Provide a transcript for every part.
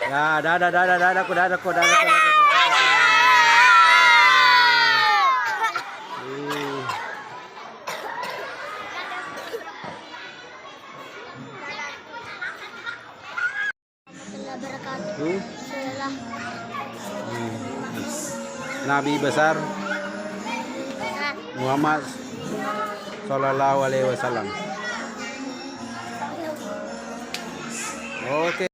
Ya, dadaku. Nabi besar Muhammad Sallallahu Alaihi Wasallam. Oke.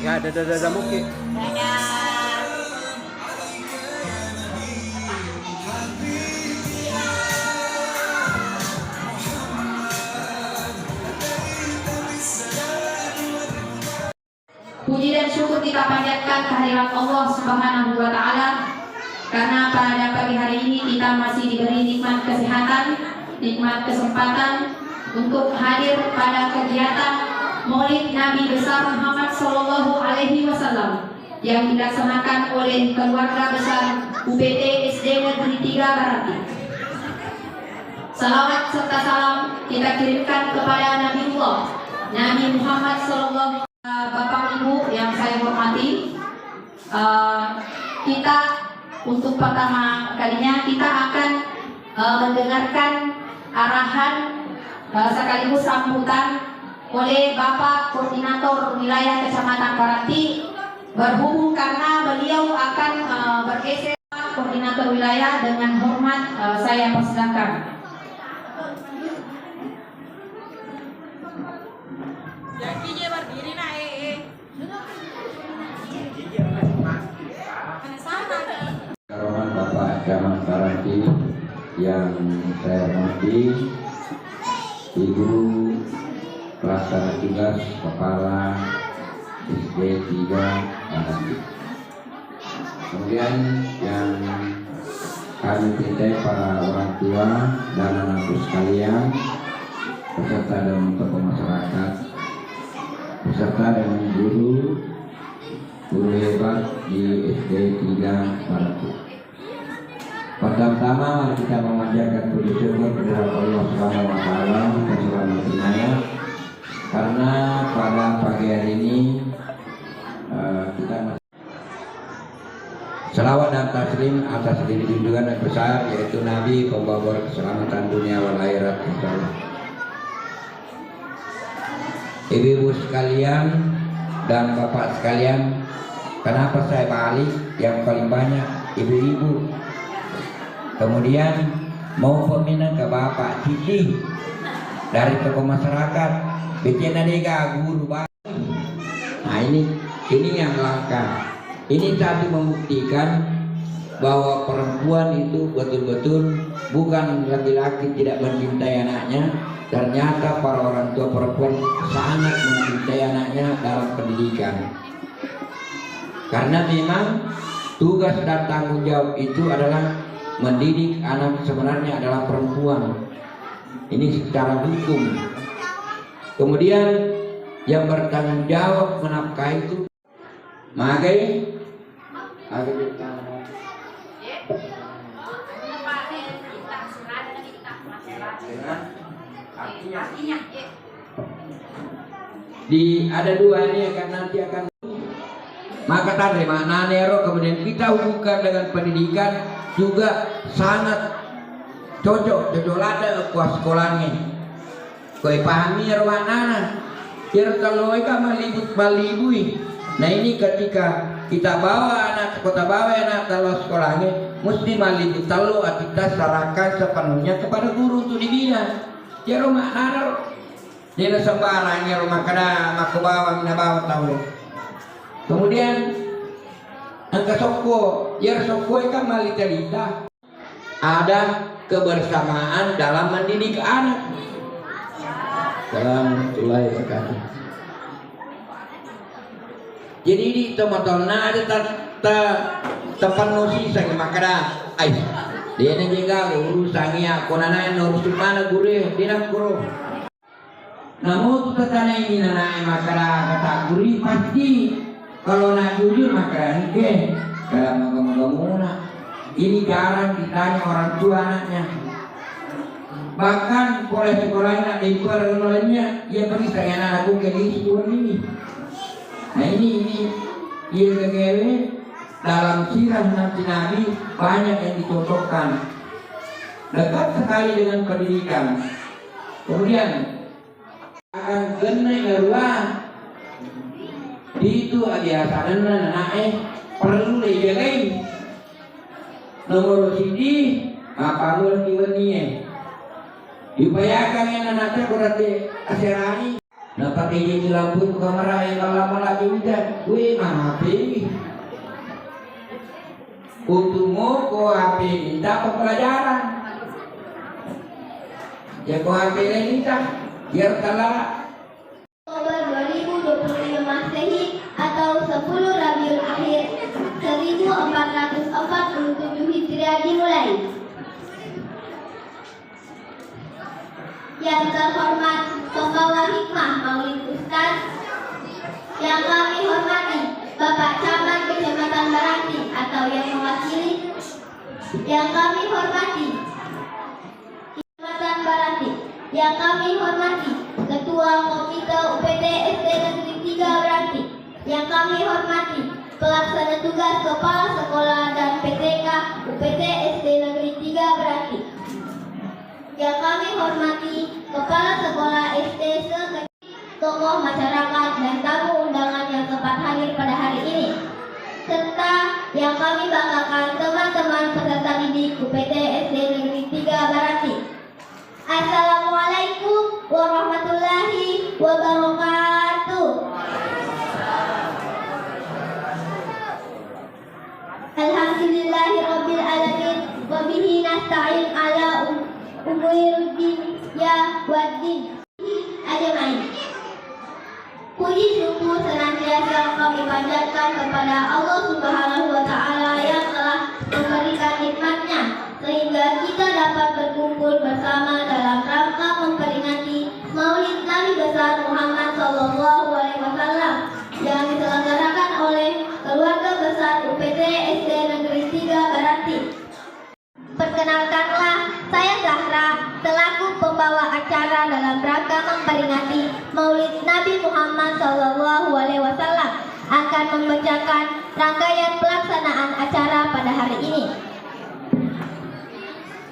Ya, dadah Muki. Puji dan syukur kita panjatkan kehadirat Allah Subhanahu wa Ta'ala, karena pada pagi hari ini kita masih diberi nikmat kesehatan, nikmat kesempatan untuk hadir pada kegiatan Maulid Nabi besar Muhammad Sallallahu Alaihi Wasallam yang dilaksanakan oleh keluarga besar UPT SD Negeri 3 Barati. Salawat serta salam kita kirimkan kepada Nabiullah Nabi Muhammad Sallallahu. Bapak Ibu yang saya hormati, kita untuk pertama kalinya kita akan mendengarkan arahan sekaligus sambutan oleh Bapak Koordinator Wilayah Kecamatan Barati, berhubung karena beliau akan bergeser. Koordinator Wilayah, dengan hormat saya persilakan. Karoman Bapak Camat Barati yang saya hormati, Ibu Pelaksana Tugas Kepala SD 3 Barati. Kemudian yang kami cintai para orang tua dan anak-anakku sekalian, beserta dengan tokoh masyarakat, beserta dengan guru hebat di SD 3 Barati. Pertama-tama mari kita memanjatkan puji syukur kepada Allah Subhanahu wa Ta'ala keselamatan, karena pada pagi hari ini kita selawat dan taslim atas junjungan yang besar, yaitu Nabi pembawa keselamatan dunia wal akhirat. Ibu-ibu sekalian dan bapak sekalian, kenapa saya balik yang paling banyak ibu-ibu? Kemudian mau pembina ke bapak Cici dari tokoh masyarakat, bikin adega guru baru. Nah ini yang langka. Ini tadi membuktikan bahwa perempuan itu betul-betul bukan laki-laki tidak mencintai anaknya. Ternyata para orang tua perempuan sangat mencintai anaknya dalam pendidikan. Karena memang tugas dan tanggung jawab itu adalah mendidik anak, sebenarnya adalah perempuan. Ini secara hukum. Kemudian yang bertanggung jawab menafkahi itu magai ada dua ini akan nanti akan maka tadi makna nero. Kemudian kita hubungkan dengan pendidikan juga sangat cocok ada kuas sekolahnya koi pahami rohanana kira kalau mereka malibui. Nah ini ketika kita bawa anak kota bawa anak kalau sekolahnya mesti malibut talo kita serahkan sepenuhnya kepada guru untuk dibina. Ya rumah naro dia sembarangnya rumah kada maku bawa mina bawa tahu. Kemudian angka soko ya soko ikan malita ada kebersamaan dalam mendidik anak. Dalam mulai berkata Jadi di tomaton na ada terpenuhi sa makada ay dia na jaga urusangnya konana urus mana gure dia guru. Namun tatana ini nana makada kata guri pasti kalau nak jujur makada ke magamuna ini jarang ditanya orang tua anaknya. Bahkan sekolah di sekolahnya dia pergi saya anakku ke di sekolah ini. Nah ini ia kegewe dalam sirah Nabi banyak yang dicontohkan dekat sekali dengan pendidikan. Kemudian akan kena garua itu biasa dan anak perlu dijagain. Nomor sini apa lu kiwani dibayarkan yang anaknya berarti aserani. Dapat izin lampu ke kamera yang lama lagi udah, gue mah HP. Untukmu kau HP minta pelajaran. Ya kau HP minta, biar kalah. Oktober 2025 Masehi atau 10 Rabiul Akhir 1447 Hijriah dimulai. Yang terhormat pembawa hikmah Maulid Ustaz, yang kami hormati Bapak Camat Kecamatan Baranti atau yang mewakili, yang kami hormati Kecamatan Baranti, yang kami hormati Ketua Komite UPT SD Negeri 3 Baranti, yang kami hormati Pelaksana Tugas Kepala Sekolah dan PTK UPT SD Negeri 3 Baranti, yang kami hormati Kepala Sekolah SD Sekecil, tokoh masyarakat dan tamu undangan yang sempat hadir pada hari ini, serta yang kami banggakan teman-teman peserta didik UPT SD Negeri 3 Baranti. Assalamualaikum warahmatullahi wabarakatuh. Alhamdulillahirabbil alamin wa bihi nasta'in ala umuruddin ya waddin ajmain. Puji syukur senantiasa kami panjatkan kepada Allah Subhanahu wa Ta'ala yang telah memberikan nikmat-Nya sehingga kita dapat berkumpul bersama dalam rangka memperingati Maulid Nabi besar Muhammad SAW yang diselenggarakan oleh keluarga besar UPT SD Negeri 3 Baranti. Perkenalkanlah, saya Zahra selaku pembawa acara dalam rangka memperingati Maulid Nabi Muhammad SAW akan membacakan rangkaian pelaksanaan acara pada hari ini.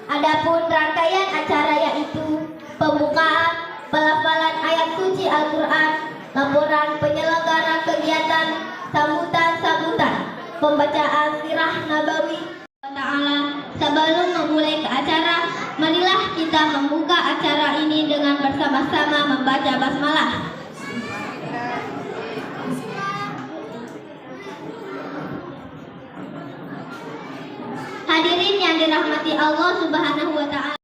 Adapun rangkaian acara yaitu pembukaan, pelafalan ayat suci Al-Quran, laporan penyelenggara kegiatan, sambutan-sambutan, pembacaan sirah nabawi Ta'ala. Sebelum memulai ke acara, marilah kita membuka acara ini dengan bersama-sama membaca basmalah. Hadirin yang dirahmati Allah Subhanahu wa Ta'ala.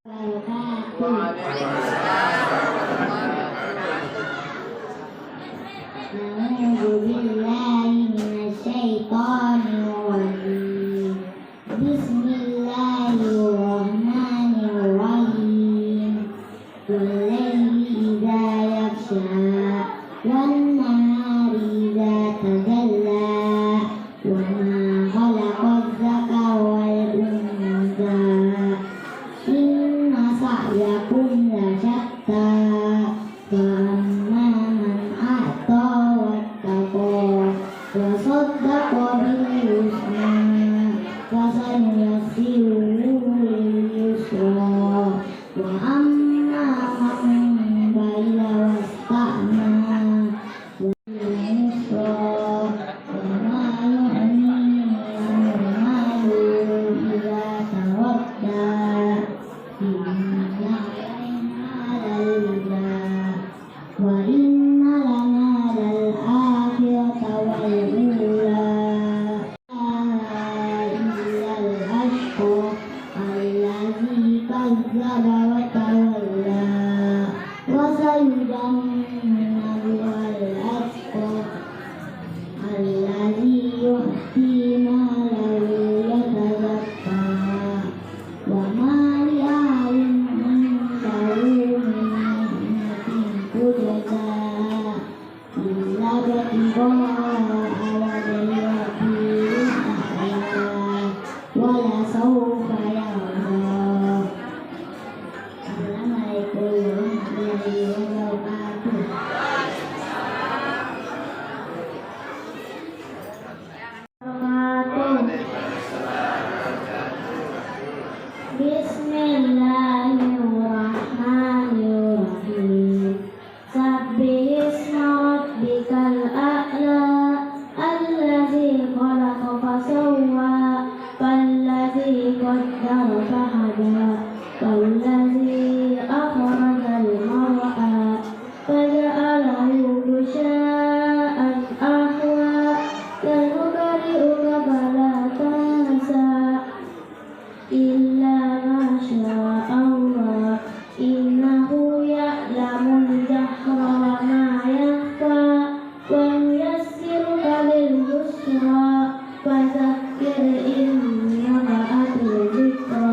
ولسوف يرضى. Assalamualaikum warahmatullahi wabarakatuh. Bismillahirrahmanirrahim. Sabbihisma rabbikal a'la allazi khalaqa fasawwa wallazi qaddara fahada wallazi akhrajal mar'a faja'alahu ghusha'an ahwa sanuqri'uka fala tansa illa ma syaa Allah innahu ya'lamul jahra wa ma yakhfa wa nuyassiruka lil yusra fadzakkir in nafa'atil dzikra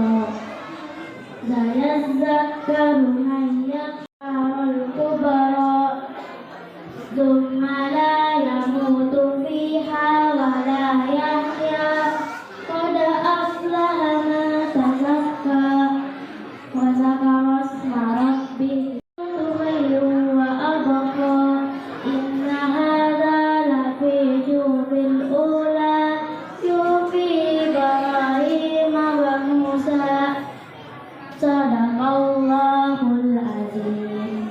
sayadzakkaru man yakhsha wal kubra thumma la yamutu fiha wa la yahya qad aflaha man tazakka wa zakara isma rabbih khairun wa abqa inna hadha la fi jubil ula yufi Ibrahim wa Musa sadaqallahul azim.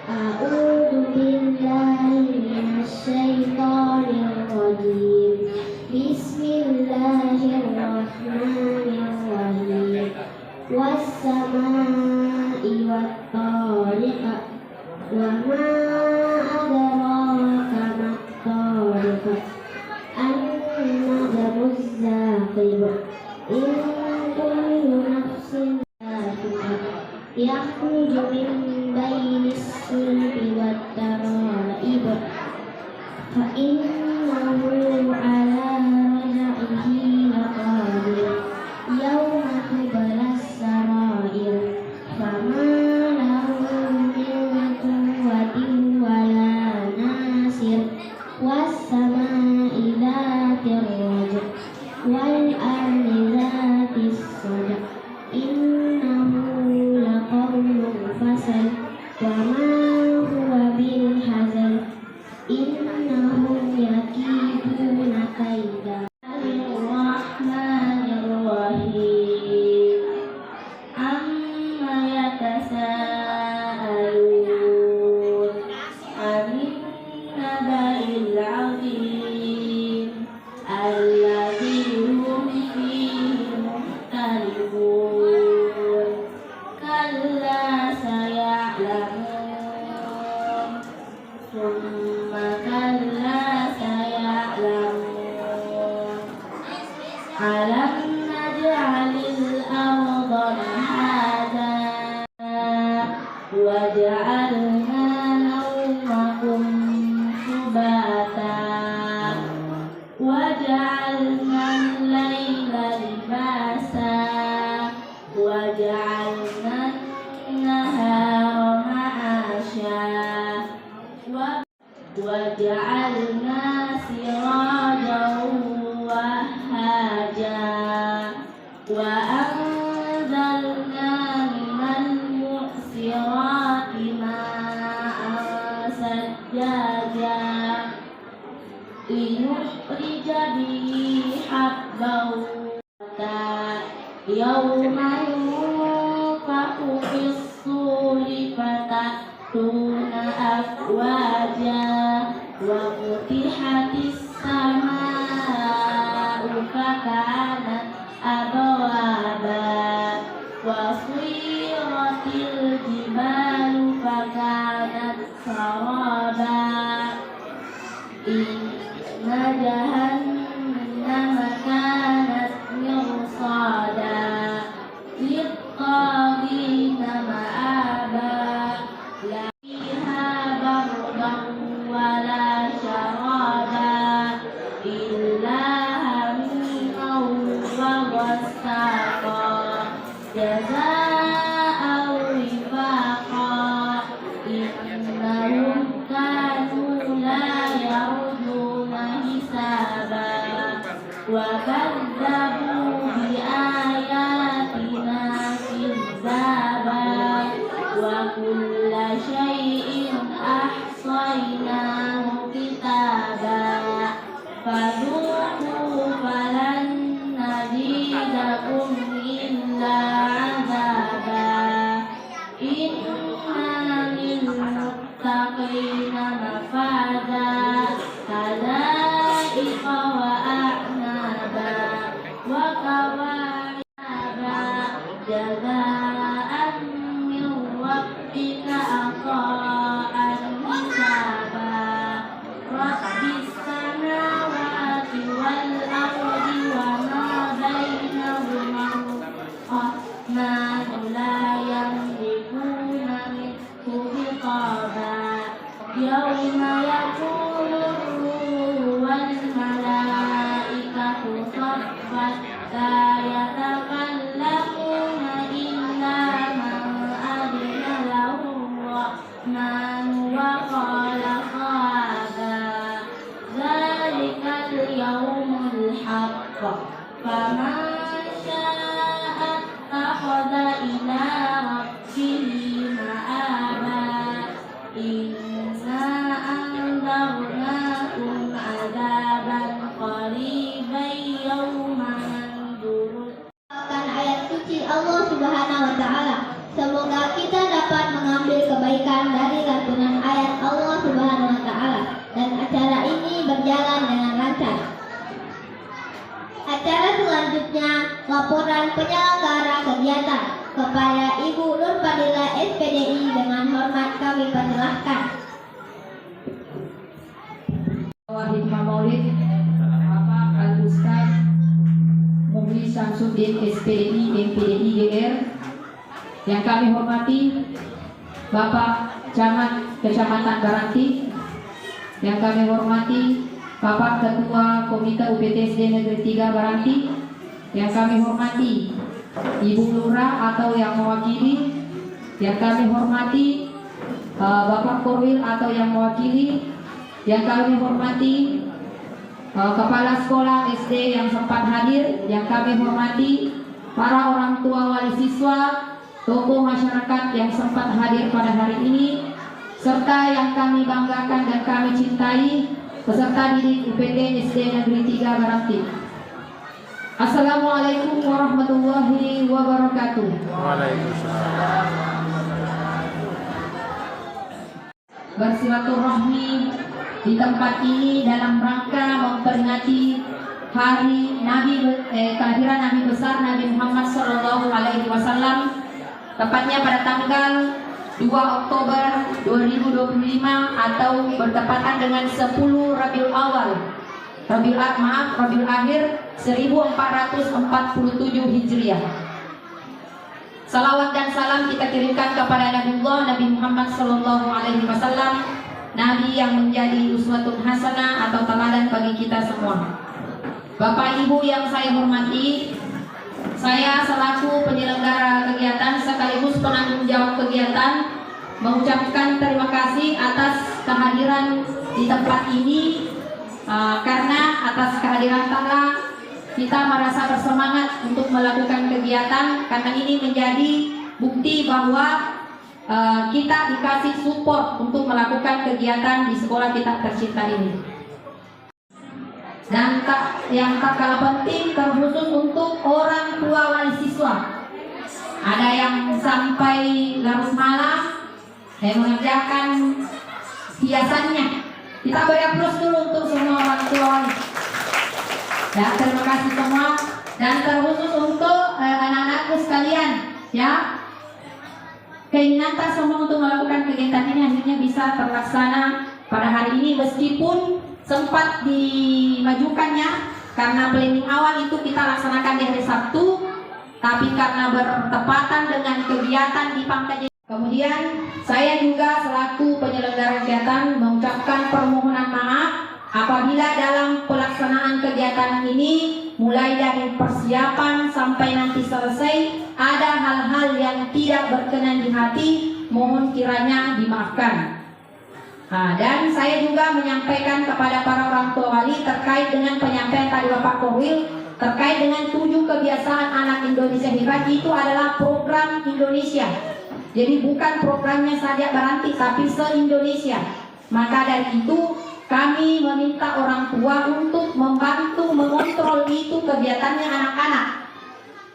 A'udzu billahi minasy syaithanir rajim. Bismillahirrahmanirrahim. Was-samaa'i wat-tariq wa ma adraka mat-tariq an-najmuz zaqib in kullu nafsin yakhruju min bainis sulbi wat-tara'ib fa innahu ala raj'ihi laqadir yawma tublas sarair fama lahu min quwwatin wala nasir was-samaa'i dhatir raj' wal ardi dhatis sadq innahu laqawlun fasal wa ma huwa bil hazal innahum yakiduna kaida. Bismillahirrahmanirrahim. Amma yatasaalun 'anil naba'il 'azim alladzi hum fihi mukhtalifun kalla saya'lamun thumma kalla saya'lamun alam naj'alil arda mihada wa ja'alna nawmakum subata wa ja'alna al-laila libasa wa ja'alna an-nahara ma'asha wa ja'alna sirajan wahaja wa anzalna minal mu'sirati ma'an sajjaja linukhrija bihi habban yawma yunfakhu fis-suri fatatuna afwaja wa futihatis samaa'u fakanat abwaba wa suyiratil jibalu fakanat saraba inna jahannama kanat mirsada lit-taghina ma'aba la fiha bardan wa la sharaba illa hamiman wa ghassaqa jazaa'an wifaqa innahum kanu la الطيبين مفازا حدائق وأعنابا وكواعب جزاء من ربك عطاء حسابا رب السماوات والأرض وما بينهما الرحمن لا يملكون منه خطابا يوم يقول الروح والملائكة صفا لا يتكلمون إلا من أذن له الرحمن وقال صوابا ذلك اليوم الحق فمن شاء اتخذ إلى ربه مآبا إنا أنذرناكم عذابا قريبا يوم ينظر. Ayat suci Allah Subhanahu wa Ta'ala. Semoga kita dapat mengambil kebaikan dari lantunan ayat Allah Subhanahu wa Ta'ala dan acara ini berjalan dengan lancar. Acara selanjutnya laporan penyelenggara kegiatan. Kepada Ibu Nur Fadilah SPDI dengan hormat kami persilahkan. Hikmah Maulid Bapak Al-Ustaz Muhli Samsuddin SPDI MPDI GR. Yang kami hormati Bapak Camat Kecamatan Garanti. Yang kami hormati Bapak Ketua Komite UPTSD Negeri 3 Garanti. Yang kami hormati Ibu Lurah atau yang mewakili. Yang kami hormati Bapak Korwil atau yang mewakili. Yang kami hormati Kepala Sekolah SD yang sempat hadir. Yang kami hormati para orang tua wali siswa, tokoh masyarakat yang sempat hadir pada hari ini, serta yang kami banggakan dan kami cintai, peserta didik UPT SD Negeri 3 Garanti. Assalamualaikum warahmatullahi wabarakatuh. Waalaikumsalam. Bersilaturahmi di tempat ini dalam rangka memperingati hari kelahiran Nabi besar Nabi Muhammad SAW, tepatnya pada tanggal 2 Oktober 2025 atau bertepatan dengan 10 Rabiul Akhir 1447 Hijriah. Salawat dan salam kita kirimkan kepada Nabi Muhammad SAW, Nabi yang menjadi uswatun hasanah atau teladan bagi kita semua. Bapak Ibu yang saya hormati, saya selaku penyelenggara kegiatan sekaligus penanggung jawab kegiatan mengucapkan terima kasih atas kehadiran di tempat ini, karena atas kehadiran Ta'ala kita merasa bersemangat untuk melakukan kegiatan, karena ini menjadi bukti bahwa kita dikasih support untuk melakukan kegiatan di sekolah kita tercinta ini. Dan yang tak kalah penting, terkhusus untuk orang tua wali siswa, ada yang sampai larut malam mengerjakan hiasannya. Kita beri aplaus dulu untuk semua orang tua wali. Ya, terima kasih semua. Dan terkhusus untuk anak-anakku sekalian, ya, keinginan tak semua untuk melakukan kegiatan ini akhirnya bisa terlaksana pada hari ini, meskipun sempat dimajukannya karena planning awal itu kita laksanakan di hari Sabtu, tapi karena bertepatan dengan kegiatan di Pangkaji. Kemudian saya juga selaku penyelenggara kegiatan mengucapkan permohonan maaf apabila dalam pelaksanaan kegiatan ini, mulai dari persiapan sampai nanti selesai, ada hal-hal yang tidak berkenan di hati, mohon kiranya dimaafkan. Dan saya juga menyampaikan kepada para orang tua wali terkait dengan penyampaian tadi Bapak Korwil terkait dengan 7 kebiasaan anak Indonesia hebat. Itu adalah program Indonesia, jadi bukan programnya saja Garanti tapi se-Indonesia. Maka dari itu kami meminta orang tua untuk membantu mengontrol itu kegiatannya anak-anak.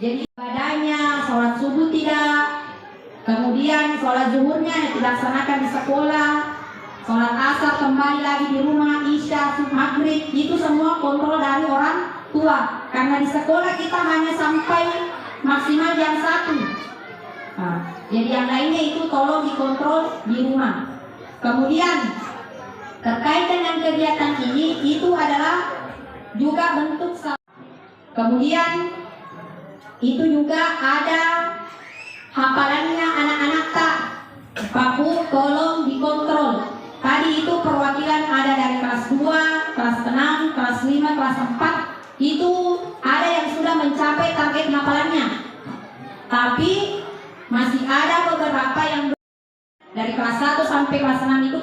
Jadi ibadahnya, sholat subuh tidak, kemudian sholat zuhurnya dilaksanakan di sekolah, kembali lagi di rumah, isya, maghrib, itu semua kontrol dari orang tua. Karena di sekolah kita hanya sampai maksimal jam 1. Nah, jadi yang lainnya itu tolong dikontrol di rumah. Kemudian terkait dengan kegiatan ini, itu adalah juga bentuk. Kemudian itu juga ada hafalannya anak-anak tak. Bahu tolong dikontrol. Tadi itu perwakilan ada dari kelas 2, kelas 6, kelas 5, kelas 4. Itu ada yang sudah mencapai target hafalannya. Tapi masih ada beberapa yang dari kelas 1 sampai kelas 6 itu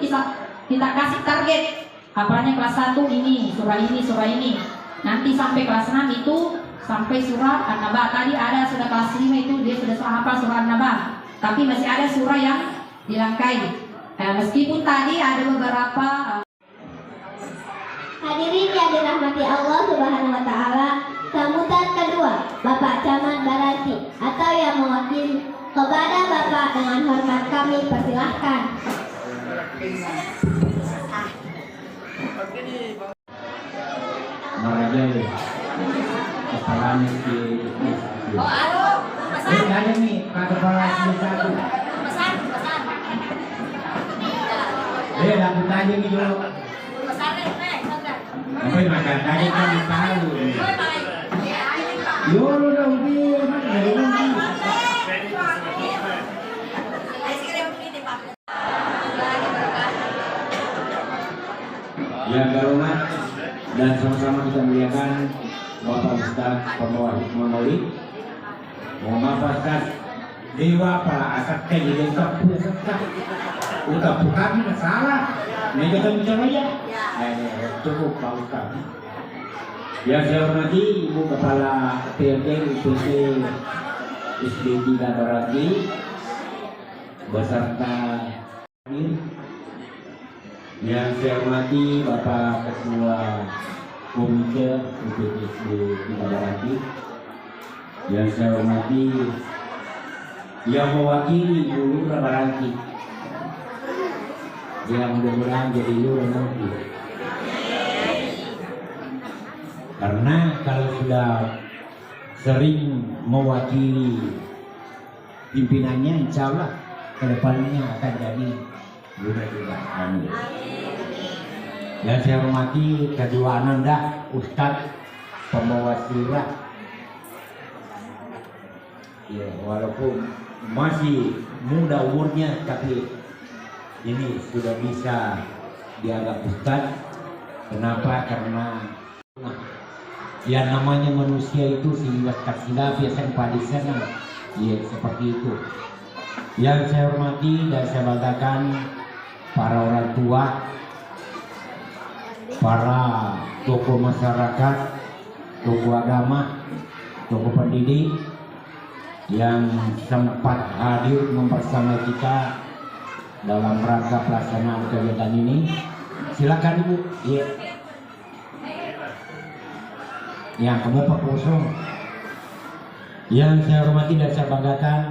kita kasih target. Hafalannya kelas 1 ini, surah ini. Nanti sampai kelas 6 itu sampai surah An-Naba. Tadi ada sudah kelas 5 itu dia sudah hafal surah An-Naba. Tapi masih ada surah yang dilangkai. Nah, meskipun tadi ada beberapa Hadirin yang dirahmati Allah Subhanahu wa taala, sambutan kedua Bapak Camat Barati atau yang mewakili kepada Bapak dengan hormat kami persilahkan. Marajai kepalanya di ada nih Pak Kepala satu. Lagu tadi nih dulu. Apa yang makan tadi kan tahu. Yo dong dia yang terhormat dan sama-sama kita muliakan Bapak Ustaz Pembawa Hikmah Maulid. Mohon maaf Ustaz, dewa para asap teh jadi tak punya sekak. Udah bukan masalah. Ini kita bicara ya. Cukup Pak Ustaz. Yang saya hormati Ibu Kepala PLT UPT SD 3 Barati beserta yang saya hormati Bapak Ketua Komite UPT SD 3 Barati, yang saya hormati yang mewakili Ibu Lurah Barati, yang mudah-mudahan jadi lurah nanti. Karena kalau sudah sering mewakili pimpinannya, insya Allah kedepannya akan jadi lurah juga. Amin. Yang saya hormati kedua Ananda Ustadz Pembawa Sirah. Ya, walaupun masih muda umurnya, tapi ini sudah bisa dianggap Ustadz. Kenapa? Karena yang namanya manusia itu silap silap biasanya pada sana, ya seperti itu. Yang saya hormati dan saya banggakan para orang tua, para tokoh masyarakat, tokoh agama, tokoh pendidik yang sempat hadir mempersama kita dalam rangka pelaksanaan kegiatan ini. Silakan Ibu. Iya. Yang kamu Pak Kosong. Yang saya hormati dan saya banggakan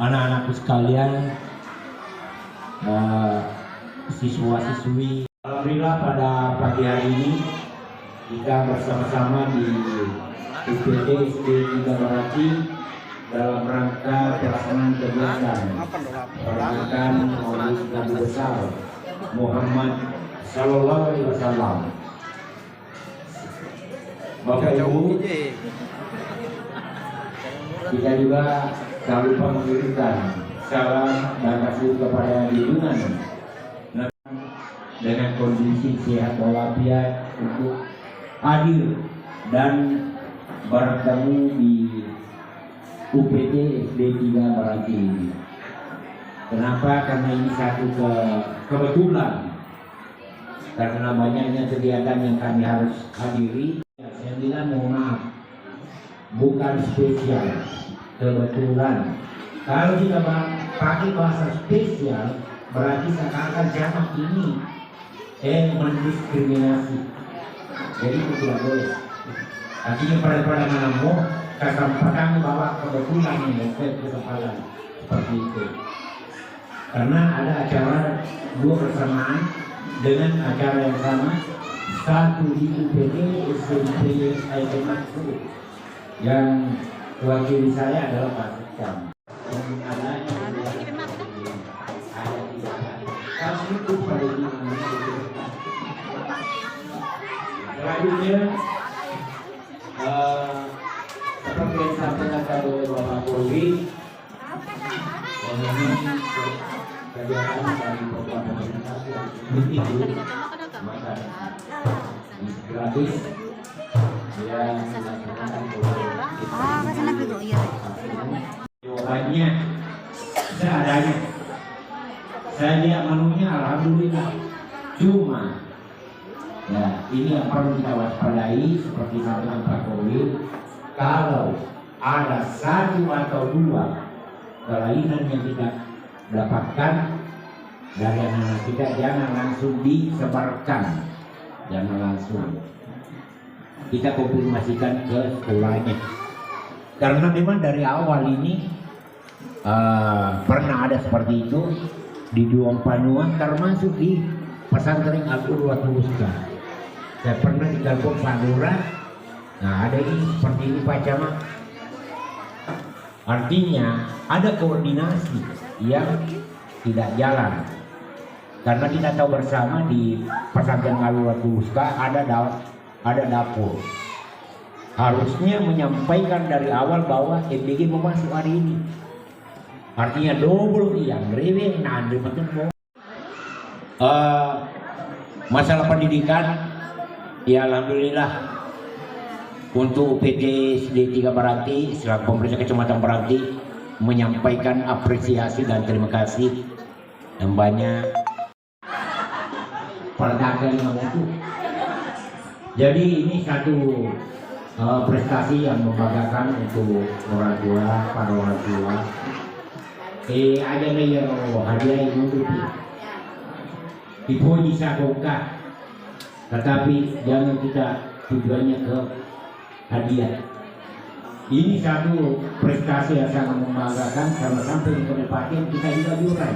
anak-anakku sekalian, siswa-siswi. Alhamdulillah pada pagi hari ini kita bersama-sama di UPT SD 3 Barati dalam rangka pelaksanaan kegiatan peringatan Maulid Nabi besar Muhammad Sallallahu Alaihi Wasallam. Bapak Ibu, kita juga tak lupa mengirimkan salam dan kasih kepada junjungan dengan kondisi sehat walafiat untuk hadir dan bertemu di UPT SD 3 Barati ini. Kenapa? Karena ini satu kebetulan, karena banyaknya kegiatan yang kami harus hadiri. Saya bilang mohon maaf, bukan spesial, kebetulan. Kalau kita pakai bahasa spesial, berarti seakan-akan jamak ini mendiskriminasi. Jadi itu tidak boleh. Artinya pada mana mau kesempatan bahwa kebetulan ini kesempatan seperti itu. Karena ada acara dua bersamaan dengan acara yang sama, satu di UPD SMP SMA yang wakili saya adalah Pak Kecam. Selanjutnya, seperti yang disampaikan oleh Bapak Polri, mengenai kegiatan dari program komunikasi itu maka gratis yang dilaksanakan oleh jawabannya seadanya. Saya lihat menunya alhamdulillah, cuma ya ini yang perlu kita waspadai seperti sampaikan Pak Kowil, kalau ada satu atau dua kelainan yang kita dapatkan dari anak kita, jangan langsung disebarkan, jangan langsung, kita konfirmasikan ke sekolahnya, karena memang dari awal ini pernah ada seperti itu di Duong Panuan, termasuk di pesantren Al-Urwatul Wusta. Saya pernah di Galpong Pandura, nah ada ini seperti ini Pak Camat. Artinya ada koordinasi yang tidak jalan, karena kita tahu bersama di pesantren Al-Urwatul Wusta ada dapur. Harusnya menyampaikan dari awal bahwa MBG mau masuk hari ini. Artinya double yang rewel nanti betul. Masalah pendidikan, ya alhamdulillah untuk PT SD 3 Baranti selaku pemerintah Kecamatan Baranti menyampaikan apresiasi dan terima kasih yang banyak pada tanggal 50. Jadi ini satu prestasi yang membanggakan untuk orang tua, para orang tua. Ada yang hadiah yang dipuji sakongka, tetapi jangan kita tujuannya ke hadiah. Ini satu prestasi yang sangat membanggakan, karena sampai ke depan kita juga juara.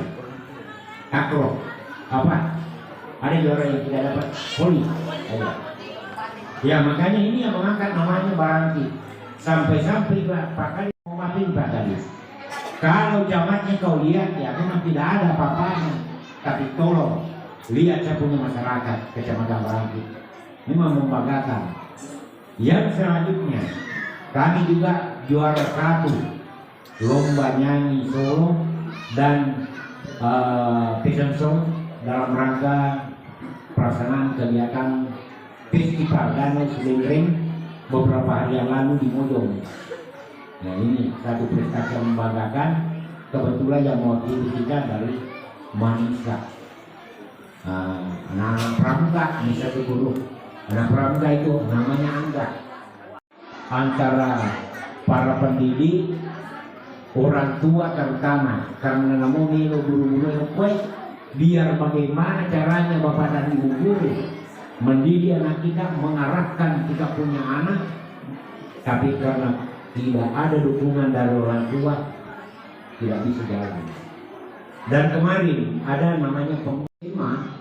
Takro apa? Ada juara yang tidak dapat poli. Ya makanya ini yang mengangkat namanya Baranti. Sampai-sampai Pak Kali mau maafin Pak Kali. Kalau jamatnya kau lihat ya memang tidak ada apa-apanya, tapi tolong lihat saya punya masyarakat Kecamatan Baranti. Memang membanggakan. Yang selanjutnya kami juga juara 1 lomba nyanyi solo dan fashion show dalam rangka pelaksanaan kegiatan Festival Danau Sedengring beberapa hari yang lalu di Mojong. Nah ini satu prestasi yang membanggakan. Kebetulan yang mewakili kita dari Manisa, anak pramuka, Manisa itu guru. Anak pramuka itu namanya Angga. Antara para pendidik, orang tua terutama, karena namun ini guru-guru yang baik, biar bagaimana caranya bapak dan ibu guru mendidik anak kita, mengarahkan kita punya anak, tapi karena tidak ada dukungan dari orang tua, tidak bisa jalan. Dan kemarin ada namanya pengumuman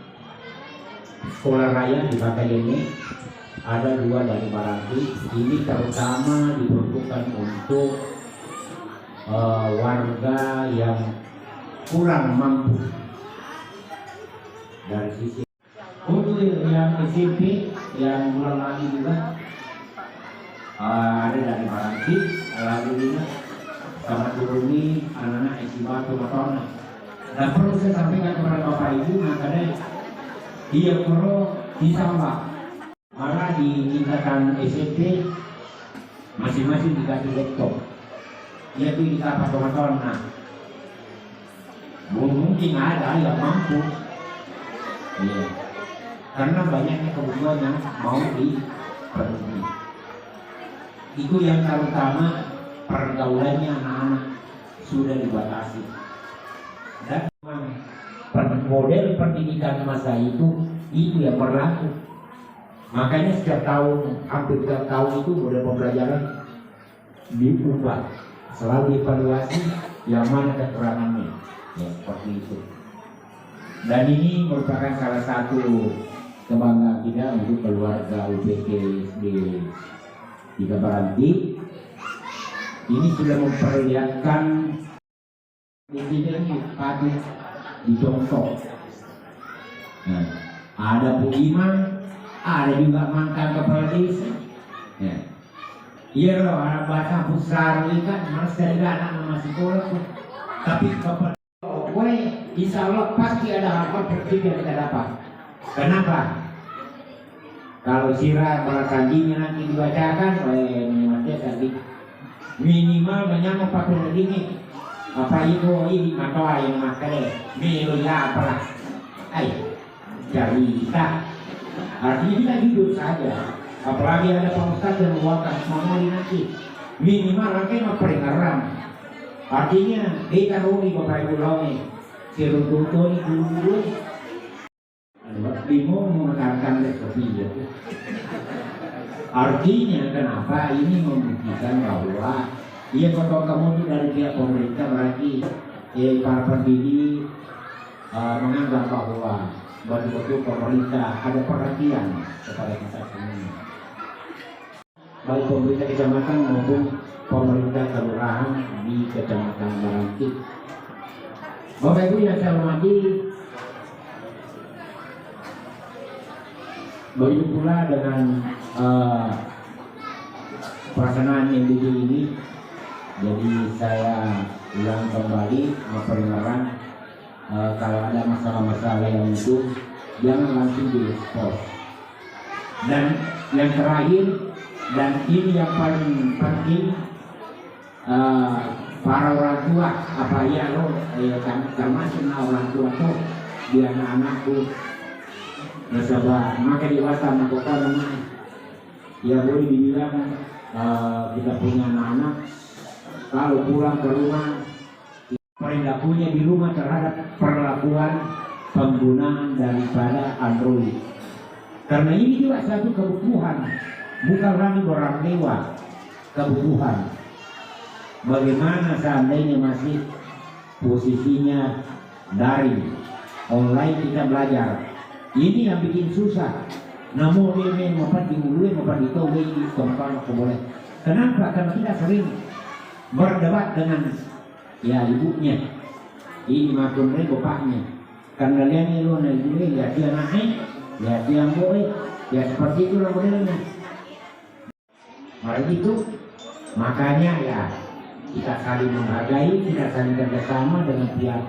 sekolah raya di Bakayene, ada 2 dari Baranti. Ini terutama diperuntukkan untuk warga yang kurang mampu dari sisi. Untuk yang SMP yang bulan lagi juga ada dari Baranti, alhamdulillah sama turuni anak-anak SMA Tomatona. Dan perlu saya sampaikan kepada Bapak Ibu, makanya dia perlu disambah. Malah di tingkatan SMP masing-masing dikasih laptop. Dia tuh di kapal Tomatona. Mungkin ada yang mampu. Iya. Karena banyaknya kebutuhan yang mau dipenuhi. Itu yang terutama pergaulannya anak-anak sudah dibatasi. Dan model pendidikan masa itu yang berlaku. Makanya setiap tahun, hampir setiap tahun itu model pembelajaran diubah, selalu dievaluasi yang mana kekurangannya, ya seperti itu. Dan ini merupakan salah satu kebanggaan kita untuk keluarga UPT di Kabaranti. Ini sudah memperlihatkan ini patut dicontoh. Nah, ada Bu Imam, ada juga mantan kepala desa. Ya. Iya loh, ada bahasa besar ini kan, masih ada anak masih sekolah tuh. Tapi kepala gue, insya Allah pasti ada hal positif yang kita dapat. Kenapa? Kalau sirah balasanjinya nanti dibacakan oleh Mas tadi minimal menyambut pakai dingin. Apa itu ini matoa yang makan melu ya apalah. Cerita. Artinya kita hidup saja. Apalagi ada Pak Ustadz yang membawakan semangat nanti minimal lagi mau peringatan. Artinya kita rugi Bapak Ibu Lome siruntuntun dulu. Bingung mengatakan rekopi. Artinya kenapa ini membuktikan bahwa ia kalau kamu itu dari pihak pemerintah berarti para pendidik menganggap bahwa betul-betul pemerintah ada perhatian kepada kita semua. Baik pemerintah kecamatan maupun pemerintah kelurahan di kecamatan Baranti. Bapak Ibu yang saya hormati, begitu pula dengan pelaksanaan MDG ini. Jadi saya ulang kembali memperingatkan kalau ada masalah-masalah yang itu jangan langsung diekspos. Dan yang terakhir dan ini yang paling penting, para orang tua apa ya lo termasuk orang tua tuh di anak-anakku nasabah maka dewasa melakukan namanya ya boleh dibilang kita punya anak-anak kalau pulang ke rumah perilakunya di rumah terhadap perlakuan penggunaan daripada Android. Karena ini juga satu kebutuhan, bukan lagi orang lewat, kebutuhan. Bagaimana seandainya masih posisinya dari online kita belajar, ini yang bikin susah. Namun ini mau dihului, mau ditahu ini tempat boleh. Kenapa? Karena kita sering berdebat dengan ya ibunya, ini maklum bapaknya. Karena dia ini lo naik dulu, ya dia naik, ya dia boleh, ya seperti itulah modelnya. Maka itu, makanya ya kita saling menghargai, kita saling kerjasama dengan pihak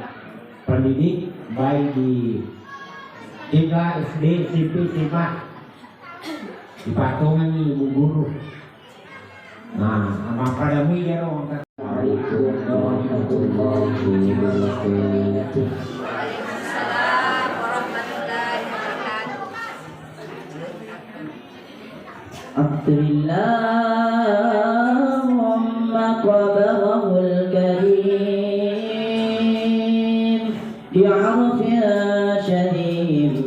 pendidik, baik di TK, SD, SMP, SMA, di patungan ini ibu guru. Nah, sama pada ya dong. Allahumma qabarahul karim bi'arfin syadid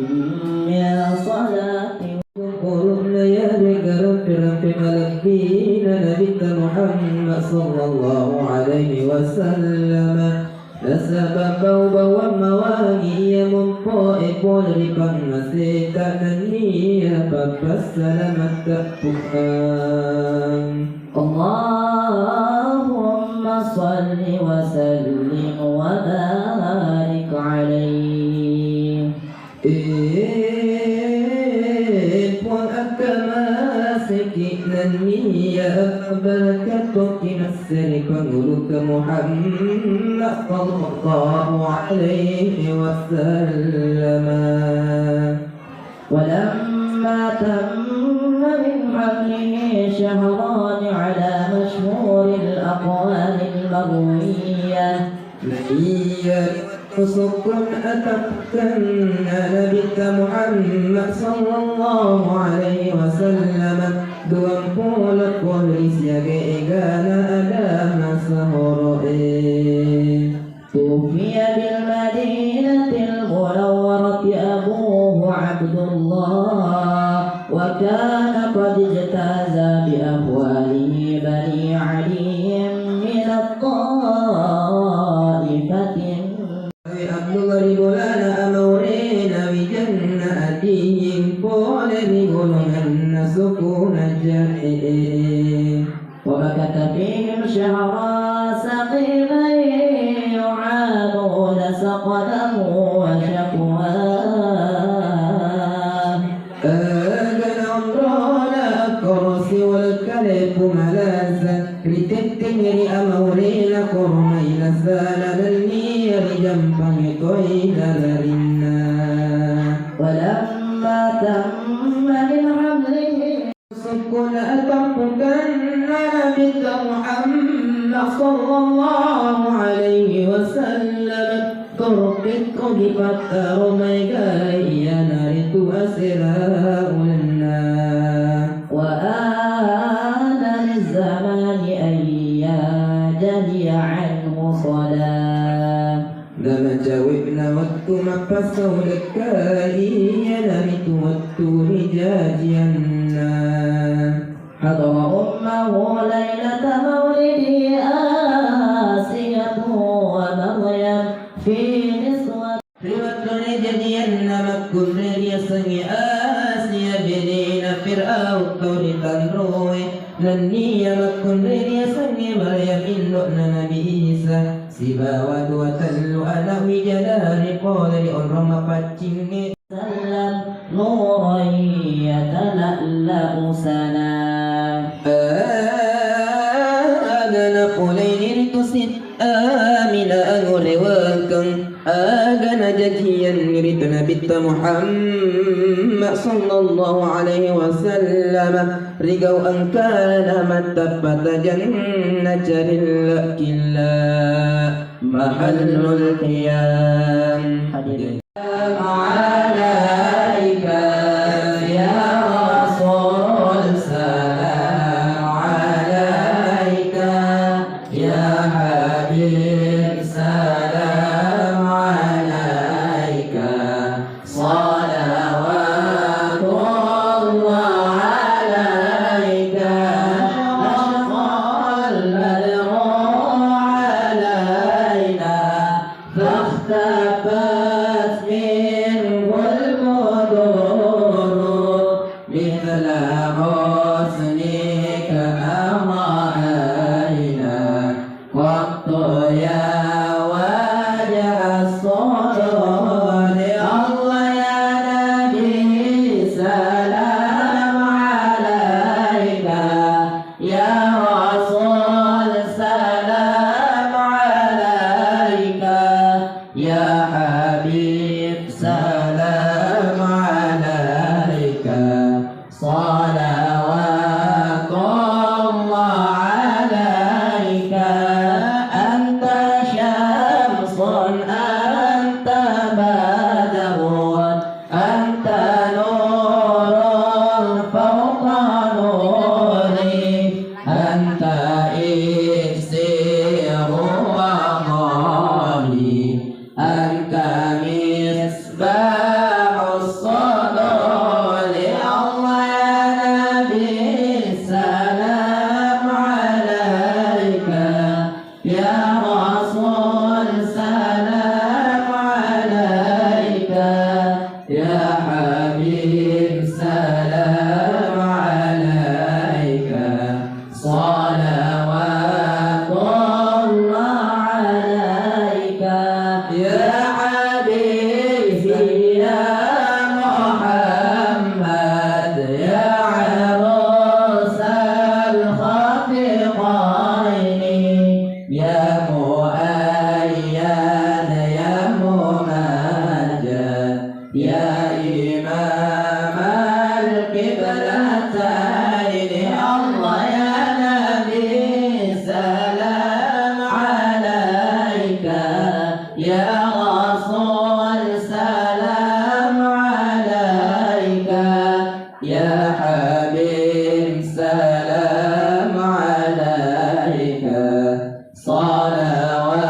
min salati qulub layalik rabbil alamin nabiyina Muhammad sallallahu alaihi wasallam نسب بوبا ومواني منطائق رقا مسيتا نية فبسلم التفقان اللهم صل وسلم وبارك عليه النية بركتك نسرك نورك محمد صلى الله عليه وسلم ولما تم من حمله شهران على مشهور الأقوال المروية فسكن أتمكن نبيك محمد صلى الله عليه وسلم دوام قولك وليس يجيغان أدام سهرئي توفي بالمدينة المنورة أبوه عبد الله وكان قد اجتاز بأخواله بني علي من الطائفة أبلغ رجلان أمور ناديهم قال لغلمن سكون الجحيم ومكث فيهم شهرا سقيما يعانون سقطه وشقواه أجل أمرون الكرسي والكلب ملازا لتتمر أمورين كرمين سال للنير جنبا طويل لرنا ولما تم من حمله سكن أتفكن نبت محمد صلى الله عليه وسلم ترقك بفتر ميغاي نريد أسراء لنا وآن للزمان أن يجري عنه صلاة لما جاوبنا واتما فسولك نريد واتو هجاجينا حضر أمه ليلة مولده آسية ومريم في نسوة ريوة جدينا مكن ريسني آسيا بدين فرعون طوري تنروي لني مكن ريسني مريم إنه نبي إيسا سبا ودوة أنا وجدار قول لأرم فتشني سلم نورا يتلألأ سنا أنا قولين رتسد آمن أغرواكم أغنى جكيا رتنا بيت محمد صلى الله عليه وسلم رجوا أن كان متبت جنة للكلا محل القيام عليك يا رسول سلام عليك يا حبيب سلام عليك صلوات الله عليك أشرف البدر علينا فاختفت منه البدور مثل حسنك ما رأينا وقت يا وجه الصدور الله يا نبي سلام عليك يا رسول سلام عليك يا حبيب سلام عليك صلوات الله عليك أنت شمس أنت بدر أنت نور فوق نوري أنت إكسير وغالي أنت مصباح الصدور الله يا نبي سلام عليك يا رسول سلام عليك يا حبيب سلام عليك صلوات الله عليك يا حبيبي يا محمد يا عروس الخفقين يا مؤيد يا ممجد يا إمام القبلتين الله يا نبي سلام عليك يا رسول سلام عليك يا حبيب سلام عليك صلوات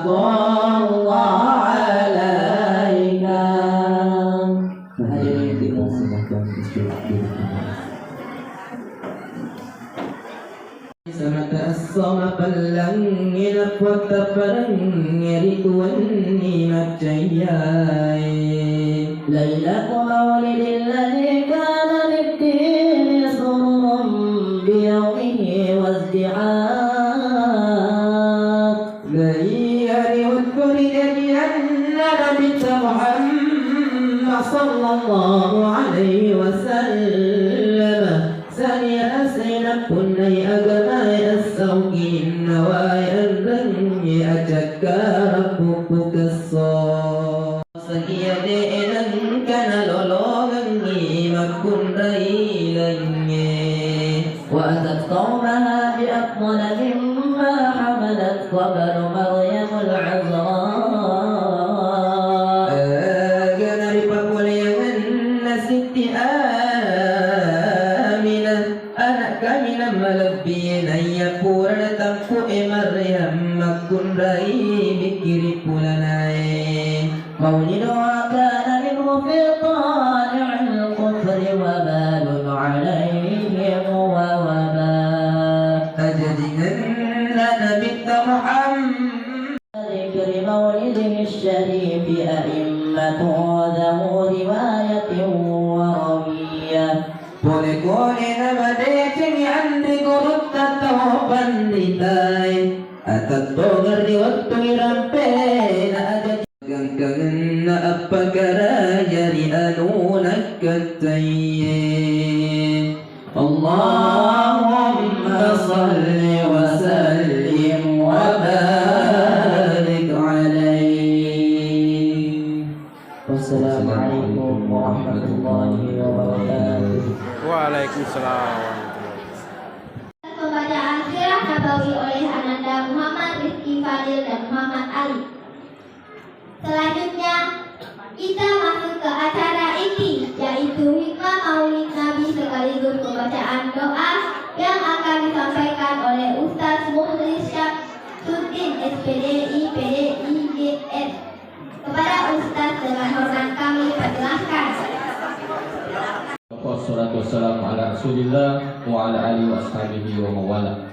الله عليك. Hadirin dipersilakan Samata as-sama palangin at wataparang rituan ni matayay ليلة مولد الذي كان للدين سرور بيومه وازدحام من يذكر أن نبت محمد صلى الله عليه وسلم سني أسئلة كني أجمع السوقين نوايا الرمي أتكار بك الصور سيدي إذن كان لولوغني مكن ريلني وأتت قومها بأفضل مما حملت قبل مريم العذراء كان بقول يمن ست آمنة أنا كاملا ملبين أن يكون تنفؤ مريم مكن رأي بكر لنا مولدها كان منه في طالع الكفر وبال عليهم ووباء أجدنا بنت محمد ذكر مولده الشريف أئمة ذو رواية وروية ولكل نبديك عند قرد توبا لله أتت بغر والطيرا بين أجد كان أبك راجر أنونك التين اللهم صل وسلم وبارك عليه والسلام عليكم ورحمة الله وبركاته. Waalaikumsalam. Pembacaan sirah nabawi oleh Ananda Muhammad Rizky Fadil dan Muhammad Ali. Selanjutnya kita masuk ke acara inti, yaitu hikmah maulid Nabi sekaligus pembacaan doa yang akan disampaikan oleh Ustaz Mukhlis Syamsuddin SPDI PDI GS. Kepada Ustaz dengan hormat kami persilahkan. Wassalatu wassalamu ala Rasulillah wa ala alihi wa ashabihi wa mawala.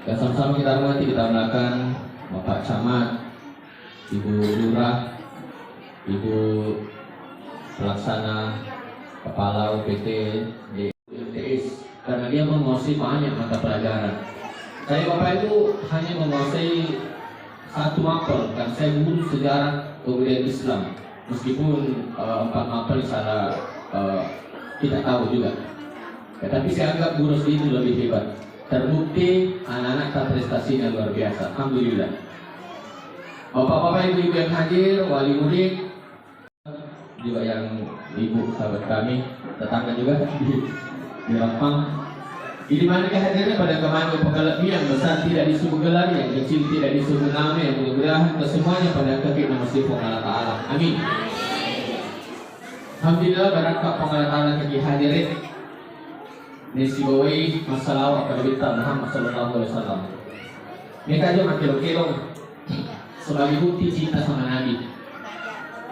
Dan sama-sama kita hormati, kita muliakan Bapak Camat, Ibu Lurah, Ibu Pelaksana Kepala UPT DTS, karena dia menguasai banyak mata pelajaran. Saya Bapak itu hanya menguasai satu mapel, kan saya guru sejarah kebudayaan Islam. Meskipun 4 mapel salah tidak tahu juga. Tapi saya anggap guru itu lebih hebat. Terbukti anak-anak prestasinya luar biasa. Alhamdulillah. Bapak-bapak, ibu-ibu yang hadir, wali murid, juga yang ibu sahabat kami, tetangga juga di Lampang. Di mana kehadirannya pada kemana pengalaman yang besar tidak disuruh gelar, yang kecil tidak disuruh nama, yang mudah-mudahan kesemuanya pada kaki nama sifat Allah Ta'ala. Amin. Alhamdulillah barakat pengalat Allah kaki hadirin. Nisi bawai masalah akan berita Muhammad Sallallahu Alaihi Wasallam. Mereka aja makin-makin sebagai bukti cinta sama Nabi.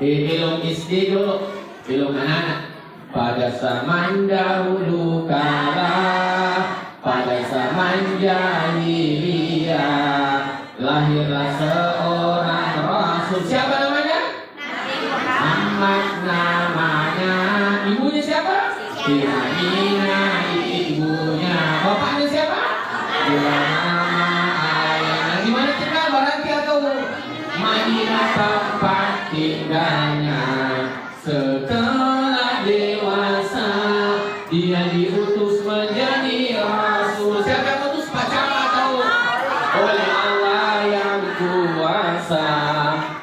Elong SD dulu, elong anak-anak. Pada zaman dahulu kala, pada zaman jahiliyah, lahirlah seorang Rasul. Siapa namanya? Muhammad namanya. Ibunya siapa? Aminah ibunya. Bapaknya siapa? Nama ayahnya. Di mana tinggal? Berarti atau Madinah tempat tinggalnya. Setelah dewasa dia diutus menjadi Rasul. Siapa yang utus? Pacar atau oleh Allah yang kuasa,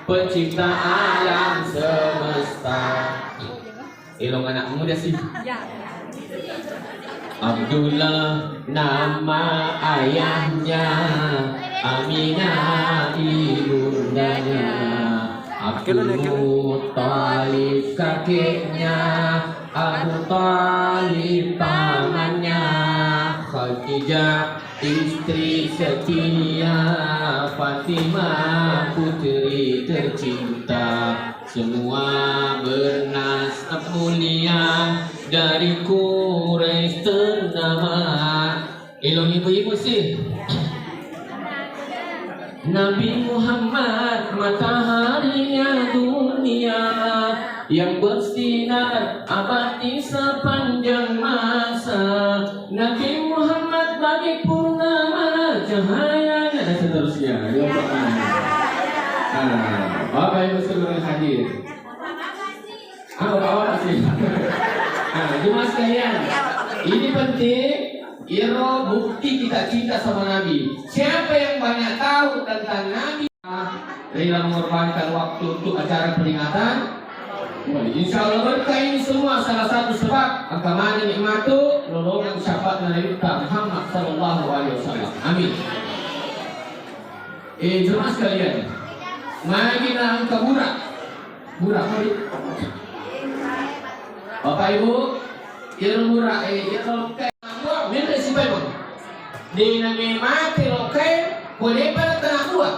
pencipta alam semesta. Elong anak muda sih. Abdullah nama ayahnya, Aminah ibundanya, Abdul Muttalib kakeknya, Abu Talib pamannya, Khadijah istri setia, Fatimah putri tercinta. Semua bernasab mulia dari Quraisy ternama. Elong ibu-ibu sih. Nabi Muhammad mataharinya dunia yang bersih sinar abadi sepanjang masa. Nabi Muhammad bagi purnama cahayanya, dan seterusnya. Bapak Ibu sekalian hadir. Bapak masih. Cuma sekalian, ini penting. Iro bukti kita cinta sama Nabi. Siapa yang banyak tahu tentang Nabi, rela mengorbankan waktu untuk acara peringatan. Insya Allah berkah ini semua salah satu sebab agamanya nikmatu lolongan syafaat Nabi Muhammad Sallallahu Alaihi Wasallam. Amin. Jemaah sekalian, mari kita angkat burak. Mari. Bapak Ibu, yang burak, yang minta siapa bang? Di nama mati lokai, boleh pada tanah buat.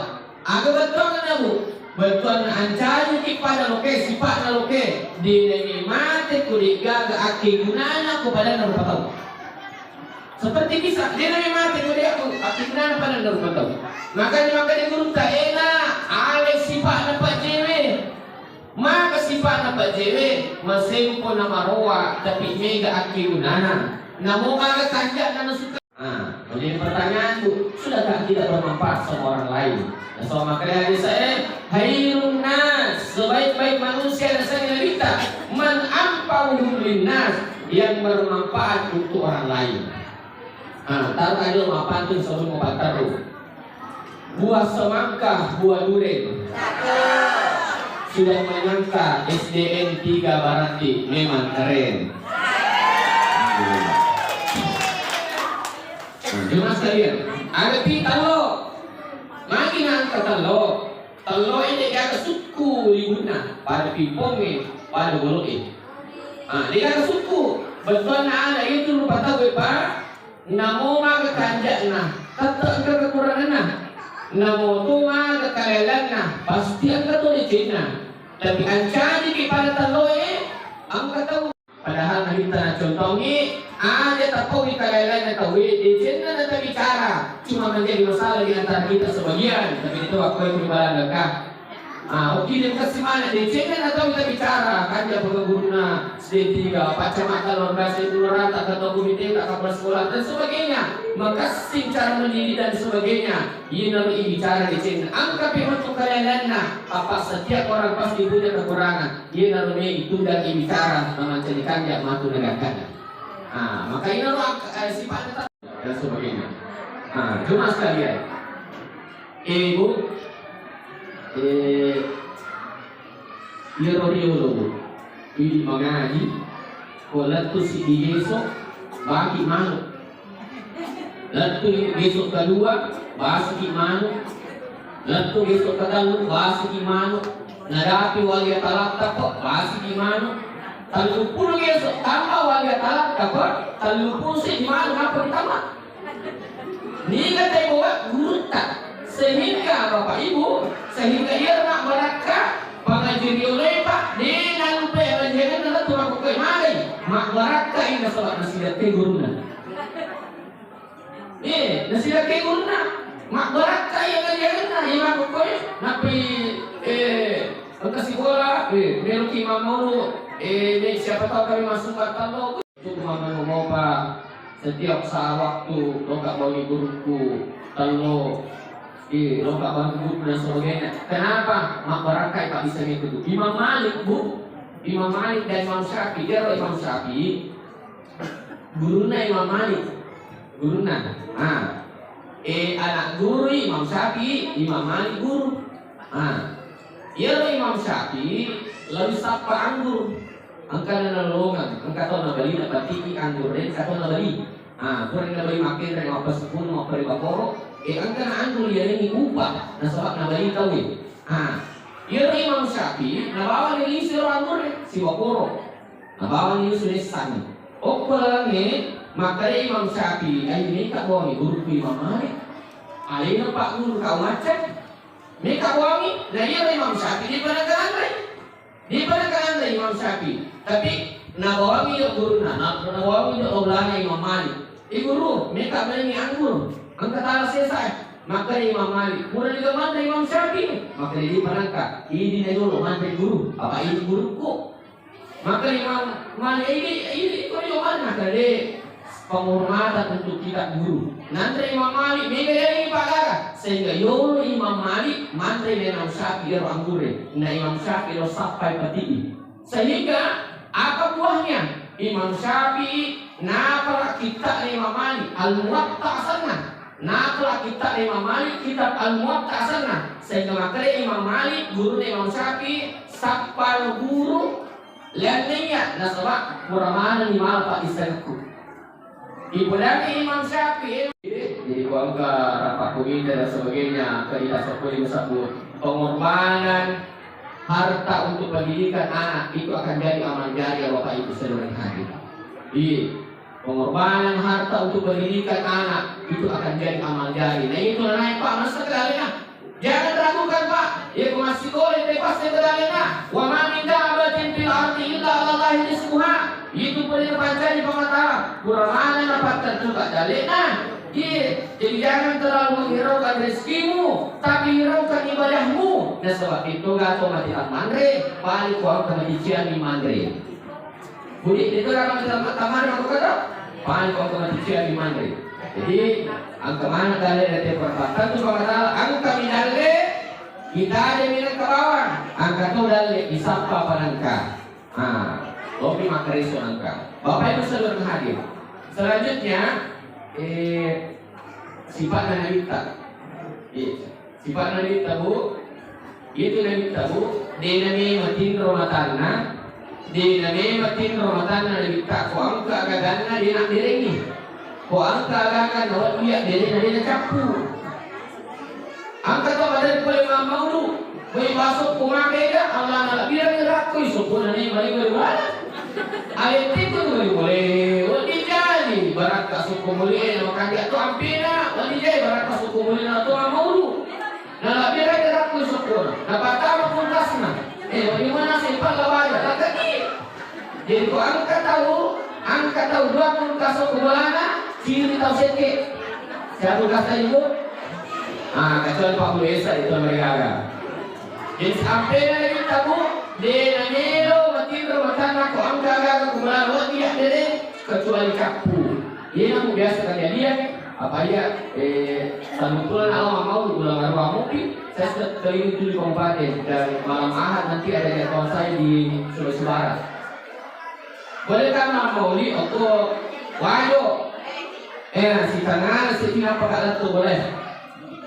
Agak betul kan aku? Betul ancanya kepada lokai, sifat na lokai. Di nama mati kuliga ke aki gunanya kepada naruh patau. Seperti bisa, di nama mati kuliga aku aki gunanya pada naruh patau. Makanya guru tak enak, alih sifat na pak jewe. Maka sifat na pak jewe, masempo nama roa, tapi mega aki gunanya. Namun agak tanjak dan suka. Jadi pertanyaan itu, sudahkah tidak bermanfaat sama orang lain? Dan so makanya saya, hayrun nas, sebaik-baik manusia dan saya kita, man ampauhum linnas, yang bermanfaat untuk orang lain. Taruh aja mau pantun sebelum mau taruh. Buah semangka, buah durian. Sudah menyangka SDN 3 Barati memang keren. Jemaah sekalian, ada talo, makin angkat talo ini dia ke suku liguna pada pipongnya, pada goloknya. Dia ke suku, betul ada itu lupa tahu pak. Namo maga kanjak nah, kata kekurangan nah. Namo tu maga kalelan nah, pasti angkat tu di Cina. Tapi ancani kepada talo angkat tahu. Padahal kita contohnya ada tahu di kalelan atau di Cina ada bicara, cuma menjadi masalah di antara kita sebagian. Tapi itu aku yang berbalan dekat. Oke, dan kasih mana di Cina atau kita bicara kan dia pengguna SD3, pacamata luar biasa itu rata atau komite tak kapal sekolah dan sebagainya. Maka cara mendidik dan sebagainya. Ini namanya bicara di Cina. Angka untuk kalelan nah, apa setiap orang pasti punya kekurangan. Ini namanya itu dan bicara menjadikan dia matu negara. Maka ini adalah sifatnya dan sebagainya. Cuma sekalian, ibu, Yoro ini mengaji, kalau tu si besok bagi mana, lalu besok kedua bagi mana, lalu besok ketiga bagi mana, nadapi wali talak tak bagi mana. Talupun besok tambah wali talak dapat talupun si mana apa ditambah. Ni kata ibu gurta sehingga bapak ibu sehingga ia nak beraka pengajari oleh pak ni nak lupa jangan nak tu aku kau mari mak beraka ini salat nasihat ke guruna. Nasihat ke guruna mak beraka yang jangan yang aku kau nak kasih bola meruki mamu. Siapa tahu kami masuk kata lo cuma mau pak setiap saat waktu lo gak bagi guruku lo gak bagi guru dan sebagainya. Kenapa? Mak barakai tak bisa ngikuti Imam Malik bu, Imam Malik dan Imam Syafi'i. Dia Imam Syafi'i guruna Imam Malik guruna anak guru Imam Syafi'i, Imam Malik guru. Ia Imam Syafi'i lalu sapa anggur. Angka na nalongan, angka to na bali na patiki anggur rin, kato na bali. Kurang na bali makin rin mga pasipun, mga paribakoro. Angka na anggur yan yung upah na sabak na bali tawin. Yun Imam Syafi'i, nabawa ni Lisir anggur rin, si Wakoro. Nabawa ni Lisir Sani. O lang maka Imam Syafi'i ay may kabuangi, guru ko Imam Malik. Ay na pa guru ka umacak. May kabuangi, na yun Imam Syafi'i, di pa nagkaanray. Di pa nagkaanray Imam Syafi'i. Tapi nabawangi yung guru nabawangi yung ulama Imam Malik. Guru, mereka beli anggur. Angkat alas selesai. Maka Imam Malik, mula juga mana Imam Syafi'i. Maka dia panangka, ini na dulu mana guru. Apa ini guruku? Maka Imam Malik ini mana kali penghormatan untuk kita guru. Nanti Imam Malik mega ini pagaga sehingga yolo Imam Malik mantre Imam Syafi'i anggure. Nah Imam Syafi'i sampai peti. Sehingga apa buahnya? Imam Syafi'i napala kita Imam Malik al-Muwatta sana. Napala kita Imam Malik kitab al-Muwatta sana. Sehingga makanya Imam Malik guru Imam Syafi'i sampai guru lainnya nasabah Qur'an lima Pak Isanku. Ibu dari Imam Syafi'i. Jadi kuangka rapat komite dan sebagainya kita sepuluh disebut pengorbanan harta untuk pendidikan anak itu akan jadi amal jariah Bapak Ibu saudara hadir. Pengorbanan harta untuk pendidikan anak itu akan jadi amal jariah. Nah itu naik Pak masa kedalina. Jangan ragukan Pak. Ya masih boleh bebas kedalina. Wa ma min dabbatin fil ardi illa 'ala Allahi rizquha. Itu boleh baca di pengetahuan. Qur'an dapat tertulis dalilnya. Jadi jangan terlalu menghiraukan rezekimu, tapi hiraukan ibadahmu. Dan sebab itu gak tahu mati mandre, balik kuang kematian di mandre. Budi itu akan kita taman aku kata, balik kuang kematian di mandre. Jadi angka mana kalian ada perbuatan itu bakal angka minale kita ada minat ke bawah, angka tu dalil isapa panangka. Lopi makariso angka. Bapak Ibu saudara hadir. Selanjutnya sifat nalita. Sifat nalita Bu. Itu nalita Bu. Dinami matin romatanna. Dinami matin romatanna nalita. Ko angka agagana dinak direngi. Ko angka agagan nawat dia diri capu. Angka tu badan boleh mau lu. Boleh masuk kumakai dah. Allah nak biar gerak ko isupun ni balik berwala. Ayat itu boleh. Jadi barat kasuk kumulin maka dia tu ampina wali jai barat kasuk kumulin tu amuru nah biar gerak ku syukur dapat tahu pun kasna bagaimana sifat lawaya lagi jadi ku angkat tahu dua pun kasuk kumulana ciri tahu seke siapa kata itu kecuali Pak Bulu Esa itu mereka jadi sampai lagi tahu dia nelo mati bermata ku angkat agak kumulana wali dia deh kecuali kapu. Ini yang biasa kejadian apa ya kebetulan Allah mau di bulan Ramadhan saya sudah keliling di kabupaten dan malam Ahad nanti ada jadwal saya di Sulawesi Barat. Boleh kan mauli atau wajo si tangan si tina pakai itu boleh.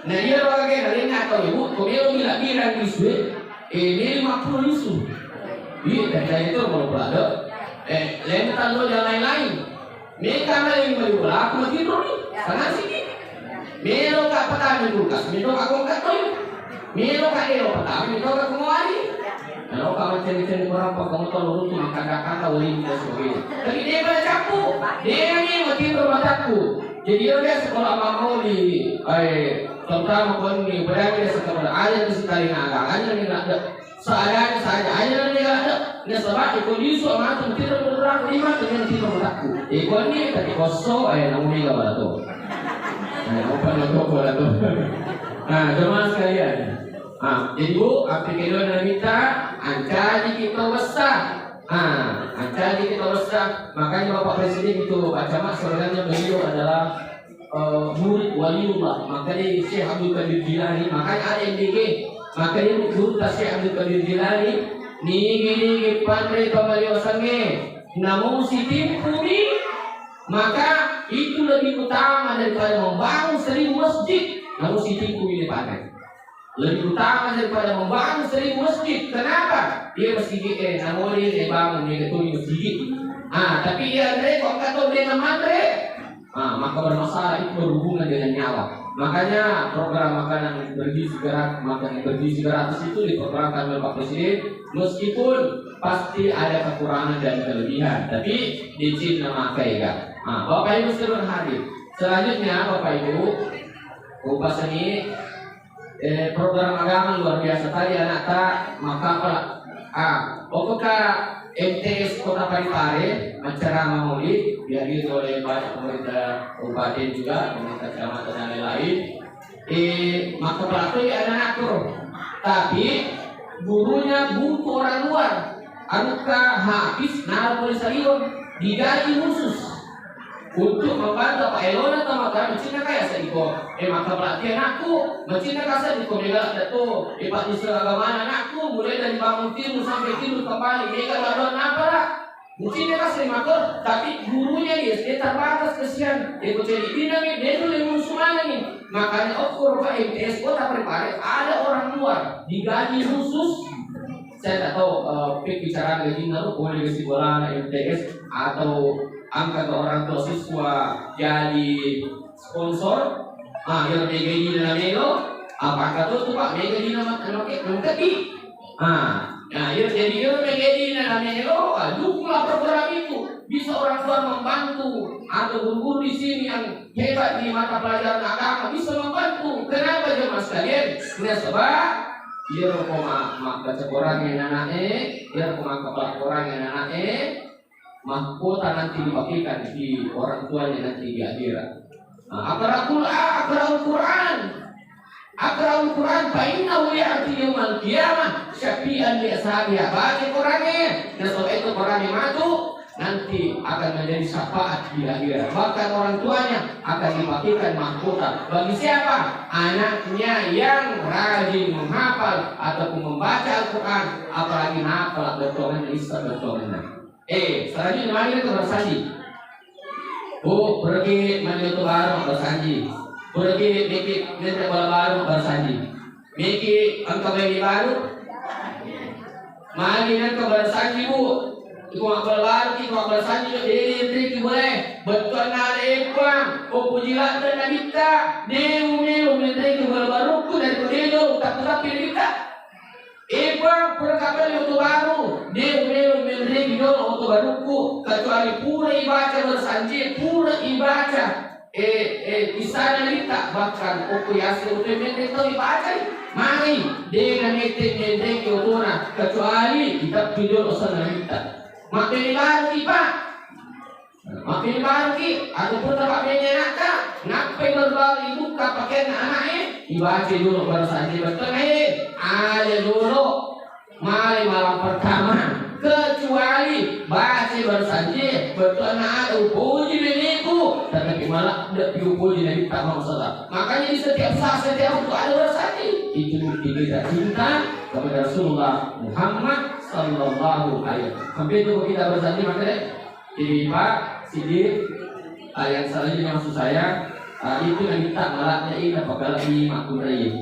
Nah dia pakai hari ini atau ibu kalau bilang isu ini 50 isu. Iya dan itu mau berada. Lain tanda yang lain-lain. Mereka yang berbola, aku mesti tidur ni. Sangat sikit. Melo kat petang kulkas, melo kat kulkas tu. Melo kat elo petang, melo kat kemari. Kalau kamu cari-cari orang apa kamu tahu lu tu makan kata wali dan sebagainya. Tapi dia pada campur. Dia ni mesti bermataku. Jadi dia sekolah mau di terutama pun di berada sekolah ada di sekali agak ada ni ada. Saja aja ni ada. Ni sebab kondisi amat tidak bergerak lima dengan tidak berlaku. Ekonomi tadi kosong namun ni apa tu? Apa nak pada tu? Jemaah sekalian. Jadi Bu, aplikasi yang minta angka kita besar. Angka kita besar. Makanya Bapak Presiden itu baca mak slogannya beliau adalah murid waliullah. Makanya Syekh Abdul Qadir Jilani. Makanya ada MDG. Makanya guru Syekh Abdul Qadir Jilani nigi pandai kembali wasange namun si timpuni maka itu lebih utama daripada membangun 1000 masjid namun si timpuni dipakai lebih utama daripada membangun 1000 masjid. Kenapa? Dia masjid namun dia bangun dia ketuni masjid tapi dia kok kata dengan matre maka bermasalah itu berhubungan dengan nyawa. Makanya program makanan bergizi gratis itu diprogramkan oleh Pak Presiden meskipun pasti ada kekurangan dan kelebihan tapi diizin memakai ya. Bapak Ibu seluruh hadir. Selanjutnya Bapak Ibu upas ini program agama luar biasa tadi anak tak maka pokoknya MTS Kota Parepare acara maulid dihadiri oleh banyak pemerintah kabupaten juga, pemerintah kecamatan dan lain-lain. Maka pelaku ada atur, tapi gurunya butuh orang luar. anuka habis nar boleh salion digaji khusus untuk membantu Pak Elona atau maka mencina kaya sediko maka pelatihan aku mencina kaya sediko mega dato Pak di seragaman anakku mulai dari bangun tidur sampai tidur kembali mega laluan apa lah mencina kaya sediko tapi gurunya dia terbatas kesian dia jadi dinamik dia dulu yang musuhnya nih makanya ukur Pak MTS kota Parepare ada orang luar digaji khusus. Saya tidak tahu bicara gaji naruh boleh gaji bola MTS atau angkat orang tua siswa jadi sponsor yang gaji dalam melo apakah itu Pak gaji nama tapi yang jadi gaji dalam melo dukunglah program itu bisa orang tua membantu atau guru di sini yang hebat di mata pelajaran agama bisa membantu kenapa jemaah sekalian karena sebab dia mak baca Quran yang anaknya, dia mak kepala Quran yang anaknya, mahkota nanti dibagikan di orang tuanya nanti di akhirat. Akra'ul Quran, fa'innahu ya'ti yawmal qiyamah syafi'an li ashabiha. Baca Qurannya, dan soal itu Qurannya maju nanti akan menjadi syafaat di akhirat. Bahkan orang tuanya akan dibagikan mahkota. Bagi siapa? Anaknya yang rajin menghafal ataupun membaca Al-Quran, apalagi hafal bertongan lisan bertongan. Selanjutnya mari kita bersanji. Pergi mandi baru bersanji. Pergi bikin nanti bola baru bersanji. Bikin angka bayi baru. Mari nanti bersanji bu. Ikaw ang balbarki, ikaw ang balsanyo, dili boleh. Betul na ekwang, o pujilat na nabita. Deo, menteri ke balbaruku dari kodelo, utak-utak pilita. Ekwang, pura kapal yung baru. Deo, menteri ke dolo, baruku. Kecuali pura ibaca bersanji, pura ibaca. Di sana nabita. Bahkan, o kuyasi, menteri itu ibaca. Mari, dengan menteri ke otona. Kecuali, kita video osan nabita. Makin baru Pak, makin baru ataupun tempat menyenangka, ngapain berbalik buka pakaian anaknya, dibaca dulu baru saja betul ada dulu, mari malam pertama, kecuali baca baru saja betul ada upuji beniku, tetapi malah tidak diupuji dari tak mau salah. Makanya di setiap saat setiap waktu ada baru saja, itu kita cinta kepada Rasulullah Muhammad Sallallahu Alaihi Wasallam. Sampai itu kita bersanji makanya jadi Pak Sidir yang selanjutnya maksud saya itu yang kita malatnya ini apakah lagi makmur ini.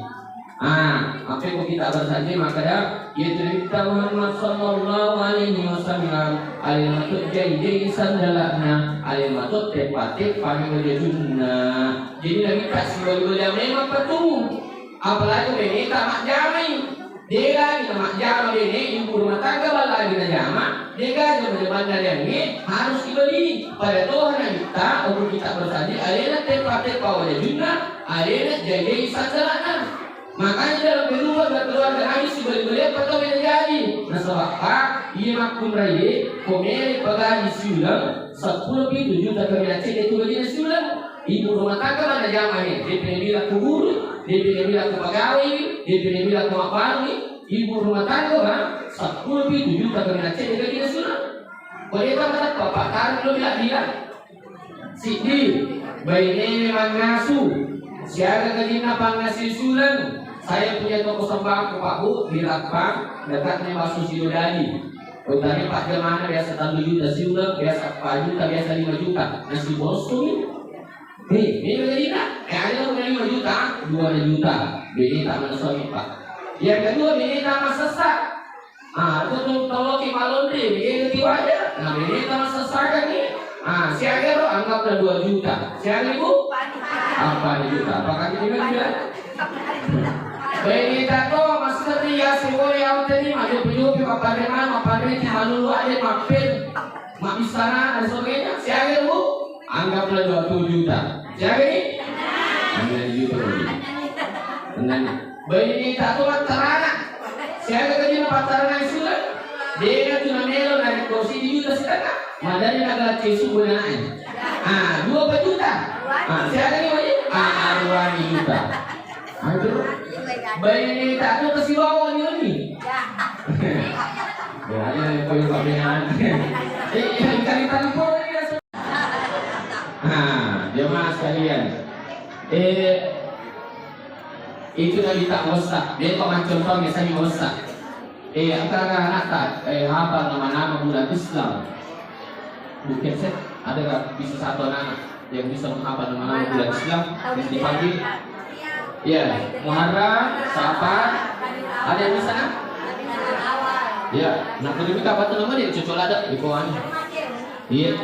Sampai itu kita bersanji makanya yaitu kita Muhammad Sallallahu Alaihi Wasallam alimatut jadi sandalana alimatut tepatik pagi berjuna. Jadi lagi kasih bagi memang betul. Apalagi ini tak mak jamai. Dia lagi mak jama ini ibu rumah tangga lagi na jama. Dia lagi menjadi ini harus dibeli pada Tuhan kita untuk kita bersanji. Alena tempat wajah juga. Alena jadi sanjalana. Makanya dalam keluarga habis dibeli apa tahu yang jadi. Nah sebab ia makun raya komeri pegawai siulang 10 juta kemenacet itu beli siulang. Ibu rumah tangga mana jama ini? Dia pilih bilang ke guru, dia pilih bilang ke pegawai, dia pilih bilang ke makbari. Ibu rumah tangga kan 10 juta kemenacet itu beli siulang. Boleh tak kata bapak tarik lo bilang Sidi, bayi ini memang ngasuh. Siaga kejina pangasi sulang. Saya punya toko sembako Pak Bu di Lakbang dekatnya Basu Sidodadi. Utari Pak Jemana biasa 1 juta siulang, biasa 4 juta, biasa 5 juta. Nasi bosku ini kejina. Ada yang 5 juta, 2 juta. Bini tak mana suami Pak. Yang kedua bini tak mana sesak. Itu tolong Malondri, bini ketiwa aja. Nah bini tak mana sesak kan nih. Siaga lo anggaplah 2 juta. Siaga ibu? Apa juta? Apakah ini bilang? Baik itu masih setia si boleh yang tadi maju pijupi papademan papadeti malulu aja mapin mak istana dan sebagainya. Siaga bu? Anggaplah 20 juta. Siaga ini? 9 juta lagi. Baik itu terana. Siaga kerja pacaran sudah. Dia cuma melo dari kursi di juta setengah. Madani agak cesu benarnya. 2 juta. Siaga ini wajib? 2 juta. Aduh. Bayi tak tu kasih bawa ni. Ya, ini koyo kabehan. Cari telepon ya. Nah, jemaah sekalian. Itu Nabi tak wasak. Dia kok contoh misalnya wasak. Antara anak tak hafal nama-nama bulan Islam. Mungkin saya ada bisa satu anak yang bisa menghafal nama-nama bulan Islam dipanggil. Ya, Muharram, Safar, ada yang bisa? Ya, nak pergi minta apa nama dia cocok ada di kawan. Iya.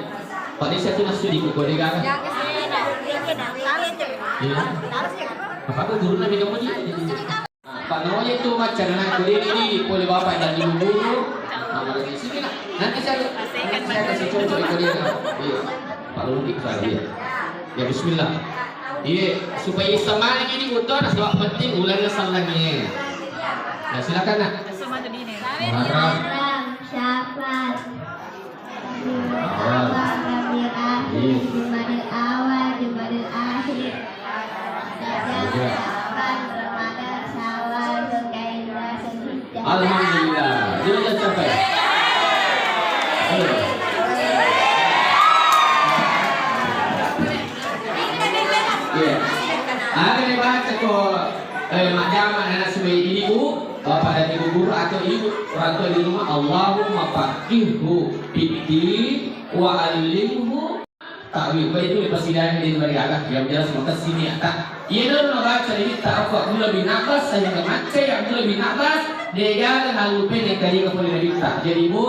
Pada saya tu nasi di kode kan. Iya. Apa tu guru Nabi kamu ni? Pak namanya itu macam anak kuliah ini boleh bapak dan ibu guru. Sini nak. Nanti saya kasih cocok ikut dia. Iya. Pak Ludik saya. Ya Bismillah. Iya, supaya semangat ini betul sebab penting ulangan salahnya. Nah, silakan nak. Muharram, Syafar, Rabiul Akhir, Jumadil Awal, Jumadil Akhir, Rajab, Sya'ban, Ramadan, Syawal, Zulkaidah, Zulhijjah. Alhamdulillah. Dia dah sampai. Ya. Ada yang baca kok macam anak sebagai ibu, bapak dan ibu guru atau ibu orang tua di rumah. Allahumma faqihhu fiddin wa 'allimhu ta'wil. Baik itu persidangan di negara agak yang jelas maka sini tak. Ia dah baca ini tak apa mula binakas saya macam yang mula binakas dia jalan lalu pendek dari kepada kita. Jadi ibu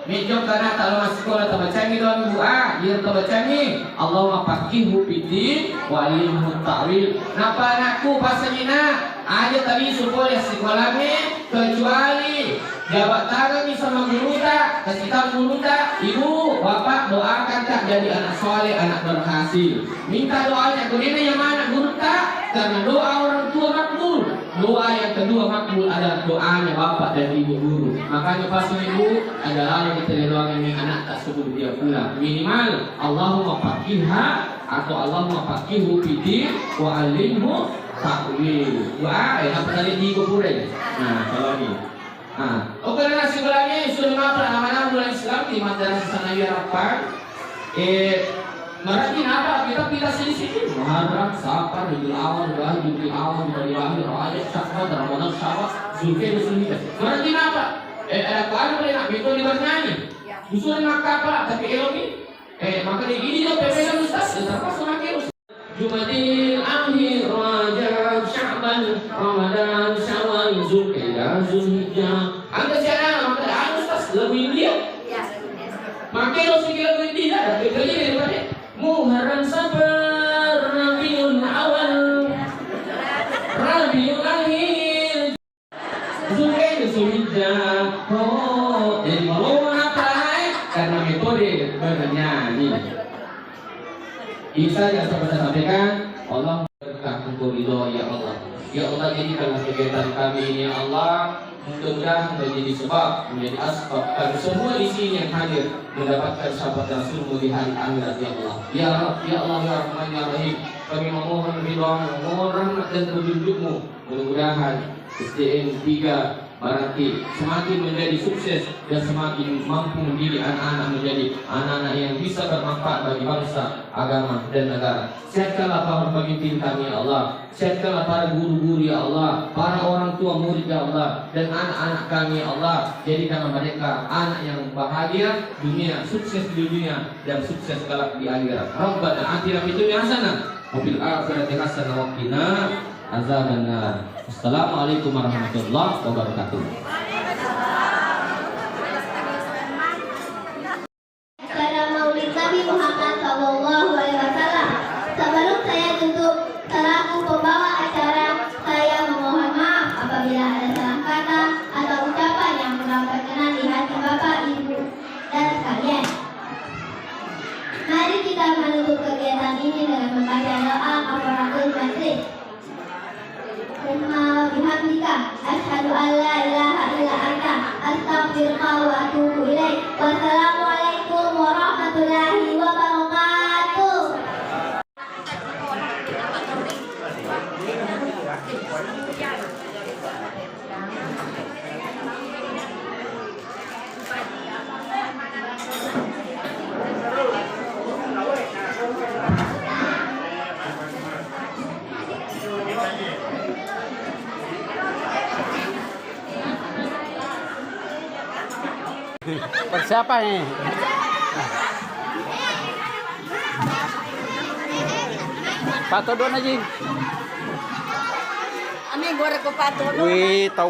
Mejo karena kalau masih sekolah tabacangi doang ibu dia tabacangi Allahumma faqihhu fiddin wa 'allimhu ta'wil. Napa anakku pasanya nak aja tadi supaya sekolahnya kecuali jabat tangan ni sama guru tak kasih tahu guru tak ibu bapak doakan tak jadi anak soleh anak berhasil minta doanya guru yang mana guru tak karena doa orang tua makbul. Doa yang kedua makbul adalah doanya bapak dan ibu guru. Makanya pas ibu adalah yang kita doakan ini anak tak sebelum dia pulang minimal Allahumma faqihha atau Allahumma faqihhu fiddin wa 'allimhu ta'wil. Wah, apa tadi di kuburan? Nah, kalau ni. Karena sebenarnya sudah apa nama-nama bulan Islam di Madrasah Sanawiyah Harapan. Berarti apa? Kita pilih sini-sini. Muharram, Safar, Rabiul Awal, Rabiul Awal, Rabiul Akhir, Rajab, Sya'ban, Ramadan, Syawal, Zulkaidah, Zulhijjah. Berarti apa? Kalau boleh nak betul di bernyanyi. Usul maka apa? Tapi elogi. Maka ini dia PPL Ustaz. Terpaksa makin Ustaz. Jumadil Akhir, Rajab, Sya'ban, Ramadan, Syawal, Zulkaidah, Zulhijjah. Anda siapa? Maka ada Ustaz lebih dia. Makin lo sikit lebih dia. Betul je daripada Muharram, Safar, Rabiul Awal, Rabiul Akhir, Zulkaidah, Zulhijjah. Jadi mau apa? Karena metode bernyanyi. Isa yang saya sampaikan, Allah berkah untuk ridho ya Allah. Ya Allah jadikanlah kegiatan kami ini ya Allah mudah-mudahan menjadi sebab menjadi asbab dan semua di sini yang hadir mendapatkan syafaat Rasulmu di hari akhirat ya Allah. Ya Rabb ya Allah ya Rahman ya Rahim. Kami memohon ridho-Mu, memohon rahmat dan petunjuk-Mu. Mudah-mudahan SDN 3 Baranti semakin menjadi sukses dan semakin mampu mendidik anak-anak menjadi anak-anak yang bisa bermanfaat bagi bangsa, agama dan negara. Sehatkanlah para pemimpin kami ya Allah. Sehatkanlah para guru-guru ya Allah, para orang tua murid ya Allah, dan anak-anak kami ya Allah. Jadikanlah mereka anak yang bahagia dunia, sukses di dunia dan sukses kelak di akhirat. Rabbana atina fid dunya hasanah wa fil akhirati hasanah wa qina azabannar. Assalamualaikum warahmatullahi wabarakatuh. Acara Maulid Nabi Muhammad SAW. Sebelum saya tutup selaku pembawa acara, saya memohon maaf apabila ada salah kata atau ucapan yang kurang berkenan di hati Bapak, Ibu, dan sekalian. Mari kita menutup kegiatan ini dengan membaca doa kafaratul majlis. Bihamdika asyhadu an la ilaha illa anta astaghfiruka wa atubu ilaik. Wassalamualaikum warahmatullahi wabarakatuh. Siapa ini? Pak Todo aja. Ame gore ko pato. Wih, tahu